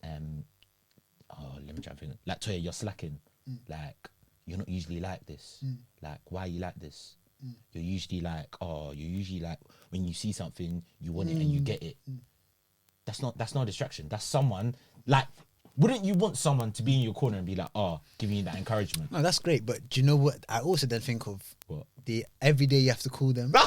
let me try and think. Like, Toya, you're slacking. Like, you're not usually like this. Like, why are you like this? You're usually like, when you see something, you want it and you get it. That's not a distraction. That's someone, like, wouldn't you want someone to be in your corner and be like, giving you that encouragement? No, that's great. But do you know what? I also then think of what? Every day you have to call them. No.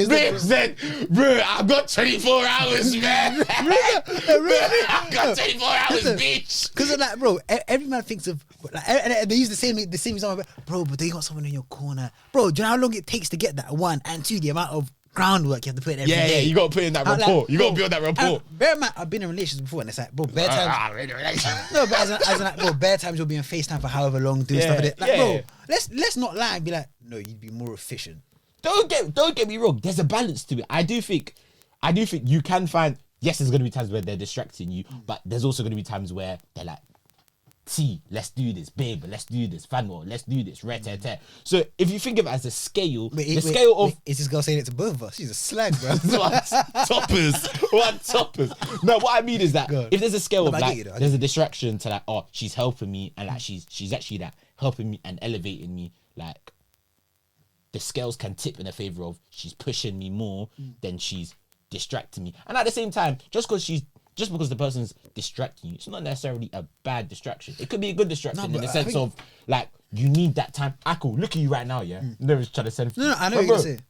Babe said, bro, I've got 24 hours, man. I've got 24 hours, bitch. Because like, bro, every man thinks of, like, and they use the same example, bro, but they got someone in your corner. Bro, do you know how long it takes to get that? One, and two, the amount of groundwork you have to put in every day. Yeah, you got to put in that rapport. Like, you got to build that rapport. Bear in mind, I've been in relationships before, and it's like, bro, bare times. No, but as in like, bro, bare times you'll be on FaceTime for however long, doing stuff with it. Like, bro, let's not lie and be like, no, you'd be more efficient. Don't get me wrong. There's a balance to it. I do think you can find. Yes, there's going to be times where they're distracting you, but there's also going to be times where they're like, T, let's do this, babe, let's do this, Fanuels, let's do this, re-te-te. So if you think of it as a scale, scale of... Is this girl saying it to both of us? She's a slag, bro. What toppers. No, what I mean is that if there's a scale of, like, there's a distraction to, like, she's helping me, and, like, she's actually, like, helping me and elevating me, like, the scales can tip in a favor of she's pushing me more than she's distracting me. And at the same time, just because the person's distracting you, it's not necessarily a bad distraction. It could be a good distraction in the sense of, like, you need that time. Cool, look at you right now, yeah? Never trying to send... No, I know what you're saying.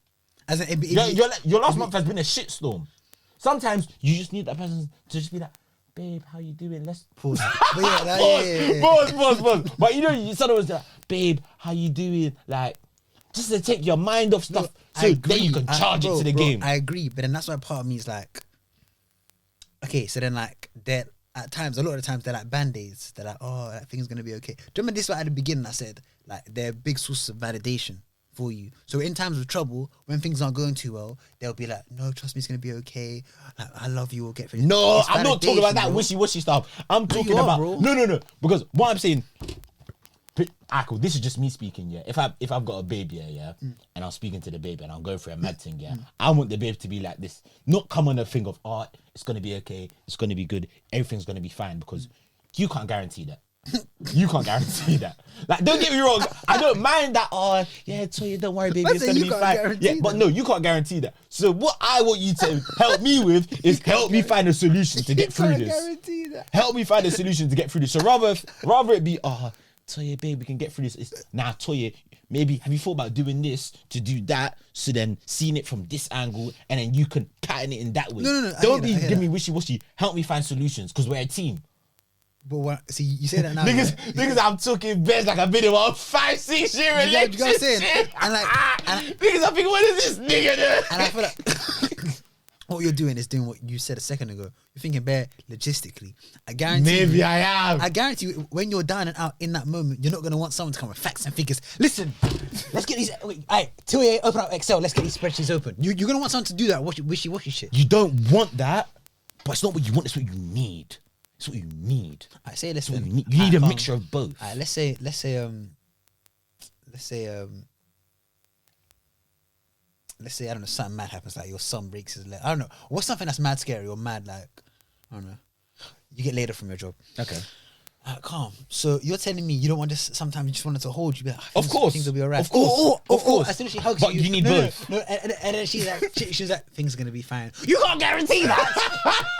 As in, your last month has been a shitstorm. Sometimes you just need that person to just be like, babe, how you doing? Let's... Pause. Pause. But you know, someone was like, babe, how you doing? Like, just to take your mind off stuff so then you can charge it to the game. I agree, but then that's why part of me is like, okay, so then, like, they're at times, a lot of the times they're like band-aids. They're like, that thing's gonna be okay. Do you remember this one at the beginning? I said, like, they're big sources of validation for you. So in times of trouble, when things aren't going too well, they'll be like, no, trust me, it's gonna be okay. Like, I love you. We'll get through. No, I'm not talking about that wishy-washy stuff. I'm talking about no. Because what I'm saying, cool. This is just me speaking. Yeah, if I've got a baby, and I'm speaking to the baby and I'm going through a mad thing, I want the babe to be like this, not come on a thing of, it's gonna be okay, it's gonna be good, everything's gonna be fine, because you can't guarantee that. You can't guarantee that. Like, don't get me wrong, I don't mind that. Toya, don't worry, baby, it's gonna be fine. Yeah, but no, you can't guarantee that. So what I want you to help me with is help me find a solution to get through this. Help me find a solution to get through this. So rather it be, Toya, babe, we can get through this. Toya, maybe have you thought about doing this to do that? So then seeing it from this angle, and then you can pattern it in that way. No. Don't be giving me wishy-washy. Help me find solutions, because we're a team. But what? See, you say that now. niggas, I'm talking best like I've been in about 5-6 year relationship. You know what I'm saying? And niggas, I'm thinking, what is this nigga doing? And I feel like what you're doing is doing what you said a second ago. You're thinking bare logistically. I guarantee. Maybe I am. I guarantee you, when you're down and out in that moment, you're not gonna want someone to come with facts and figures. Listen, let's get these. Alright, 2A, open up Excel. Let's get these spreadsheets open. You're gonna want someone to do that wishy-washy shit. You don't want that, but it's not what you want. It's what you need. It's what you need. I say, listen, you need a mixture of both. Let's say I don't know, something mad happens, like your son breaks his leg. I don't know. What's something that's mad scary or mad, like, I don't know. You get laid off from your job. Okay. Calm. So you're telling me you don't want this, sometimes you just want it to hold you. Like, of course. Things will be alright. Of course. As soon as she hugs but you. you need both. No, and then she's like, she's like, things are going to be fine. You can't guarantee that.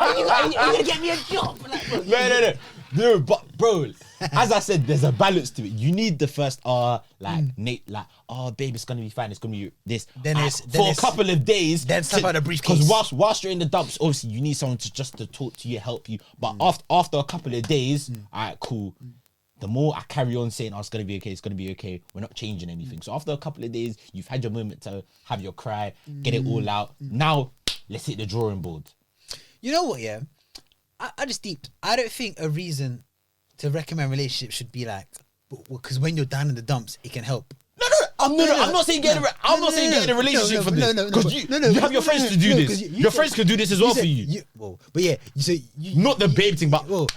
Are you going to get me a job? Like, bro, No. No, but bro, as I said, there's a balance to it. You need the first Nate, babe, it's gonna be fine. It's gonna be this. Then For a couple of days. Then step out the briefcase. Because whilst you're in the dumps, obviously you need someone to talk to you, help you. But after a couple of days, alright, cool. The more I carry on saying, it's gonna be okay, it's gonna be okay, we're not changing anything. So after a couple of days, you've had your moment to have your cry, get it all out. Now, let's hit the drawing board. You know what, yeah? I just deeped. I don't think a reason to recommend relationships should be like, because when you're down in the dumps, it can help. I'm not saying get in a relationship for this. Because you have your friends to do this. Your friends can do this as well for you. But yeah, Not the babe thing, but brother,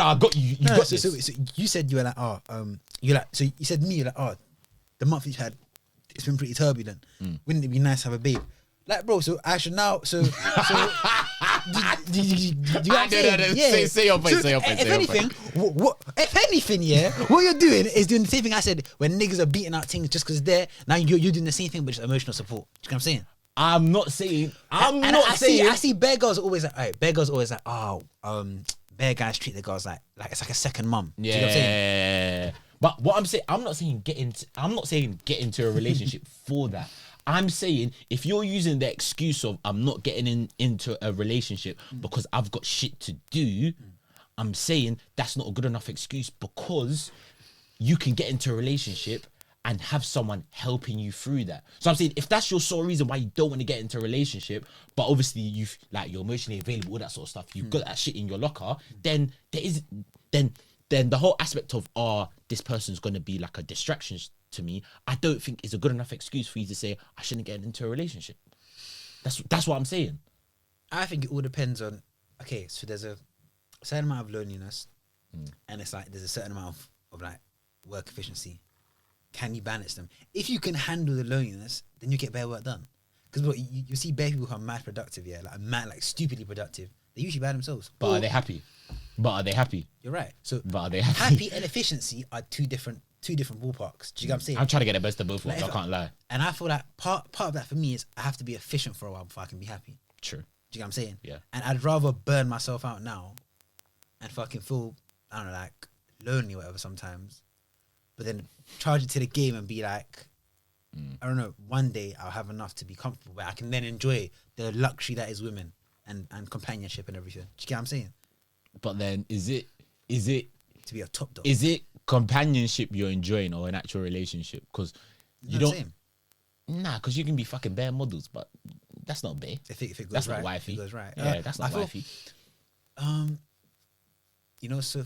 I got you. You got this. So you said you were like, so you said to me, you're like, the month you've had, it's been pretty turbulent. Wouldn't it be nice to have a babe? Like, bro, so I should now, do you Say your point. If anything, yeah, what you're doing is doing the same thing I said when niggas are beating out things just because they're now you're doing the same thing, but just emotional support. Do you know what I'm saying? I'm not saying. I see bear girls always like, bear guys treat the girls like it's like a second mum. Yeah. Do you know what I'm saying? But what I'm saying, I'm not saying get into a relationship for that. I'm saying if you're using the excuse of I'm not getting into a relationship because I've got shit to do, I'm saying that's not a good enough excuse, because you can get into a relationship and have someone helping you through that. So I'm saying if that's your sole reason why you don't want to get into a relationship, but obviously you're emotionally available, all that sort of stuff, you've got that shit in your locker, then then the whole aspect of this person's gonna be like a distraction to me, I don't think is a good enough excuse for you to say I shouldn't get into a relationship. That's what I'm saying. I think it all depends on, okay, so there's a certain amount of loneliness, and it's like there's a certain amount of like work efficiency. Can you balance them? If you can handle the loneliness, then you get better work done. Because you see bare people who are mad productive, like stupidly productive. They usually by themselves. But are they happy? You're right. So but are they happy? And efficiency are two different ballparks. Do you get what I'm saying? I'm trying to get the best of both worlds. I can't lie. And I feel like part of that for me is I have to be efficient for a while before I can be happy. True. Do you get what I'm saying? Yeah. And I'd rather burn myself out now and fucking feel, I don't know, like lonely or whatever sometimes, but then charge it to the game and be like, I don't know, one day I'll have enough to be comfortable where I can then enjoy the luxury that is women and companionship and everything. Do you get what I'm saying? But then is it to be a top dog? Is it companionship you're enjoying or an actual relationship? Because you don't. Nah, because you can be fucking bare models, but that's not bare. If it goes that's right, not wifey. If it goes right. Yeah, that's not wifey. You know, so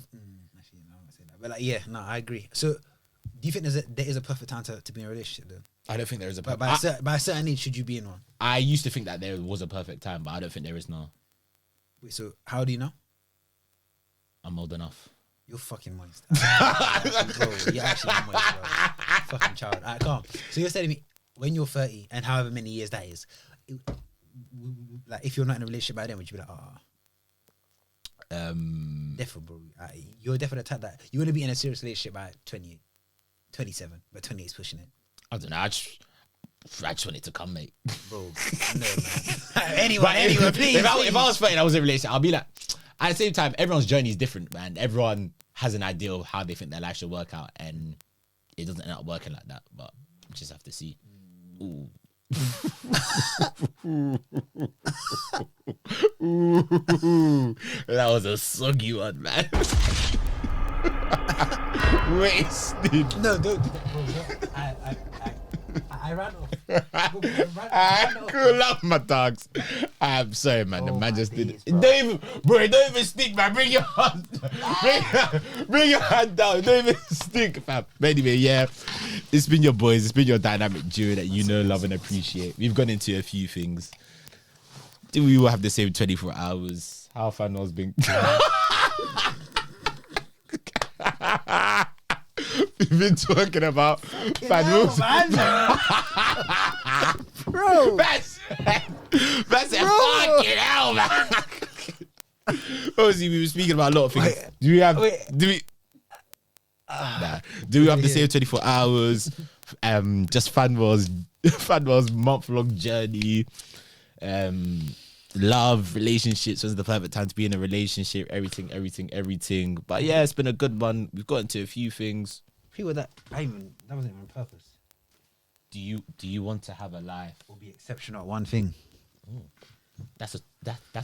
actually, no, I'm not saying that. But like, yeah, no, I agree. So, do you think there is a perfect time to be in a relationship though? I don't think there is a perfect. By a certain age, should you be in one? I used to think that there was a perfect time, but I don't think there is now. Wait, so how do you know? I'm old enough. You're fucking moist. Bro, you're actually moist, bro. Fucking child. Alright, calm. So you're telling me when you're 30 and however many years that is, like if you're not in a relationship by then, would you be like, definitely, bro. You're definitely the type that you want to be in a serious relationship by 28, 27, but 28 is pushing it. I don't know. I just want it to come, mate. Bro, no, man. Anyone, please. If I was 30 and I was in a relationship, I'll be like, at the same time, everyone's journey is different, man. Everyone has an idea of how they think their life should work out, and it doesn't end up working like that. But we just have to see. Ooh. That was a soggy one, man. Wasted. No, don't. I ran off. Cool up, my dogs. I'm sorry, man. The man just did it. Bro. Don't even stick, man. Bring your hand. Bring your hand down. Don't even stick, fam. But anyway, yeah. It's been your boys. It's been your dynamic duo that you know, love, and appreciate. We've gone into a few things. Do we all have the same 24 hours? How Fanuels been? We've been talking about Fanuels. Bro. That's it. Fucking hell, man. Obviously, we were speaking about a lot of things. Do we have the same 24 hours? Just Fanuels month-long journey. love, relationships, when's the perfect time to be in a relationship, everything. But yeah, it's been a good one. We've got into a few things. People that wasn't even on purpose. Do you want to have a life? Or be exceptional at one thing. That's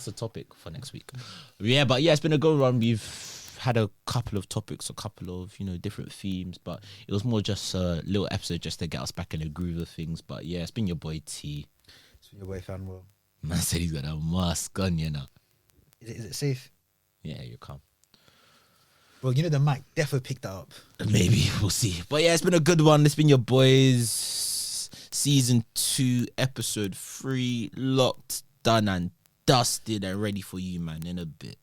a topic for next week. Yeah, but yeah, it's been a good run. We've had a couple of topics, a couple of different themes, but it was more just a little episode just to get us back in the groove of things. But yeah, it's been your boy T. It's been your boy Fanuels. Man said he's got a mask on, Is it safe? Yeah, you come. Well, the mic definitely picked that up. Maybe we'll see. But yeah, it's been a good one. It's been your boys season 2, episode 3, locked, done and dusted and ready for you, man, in a bit.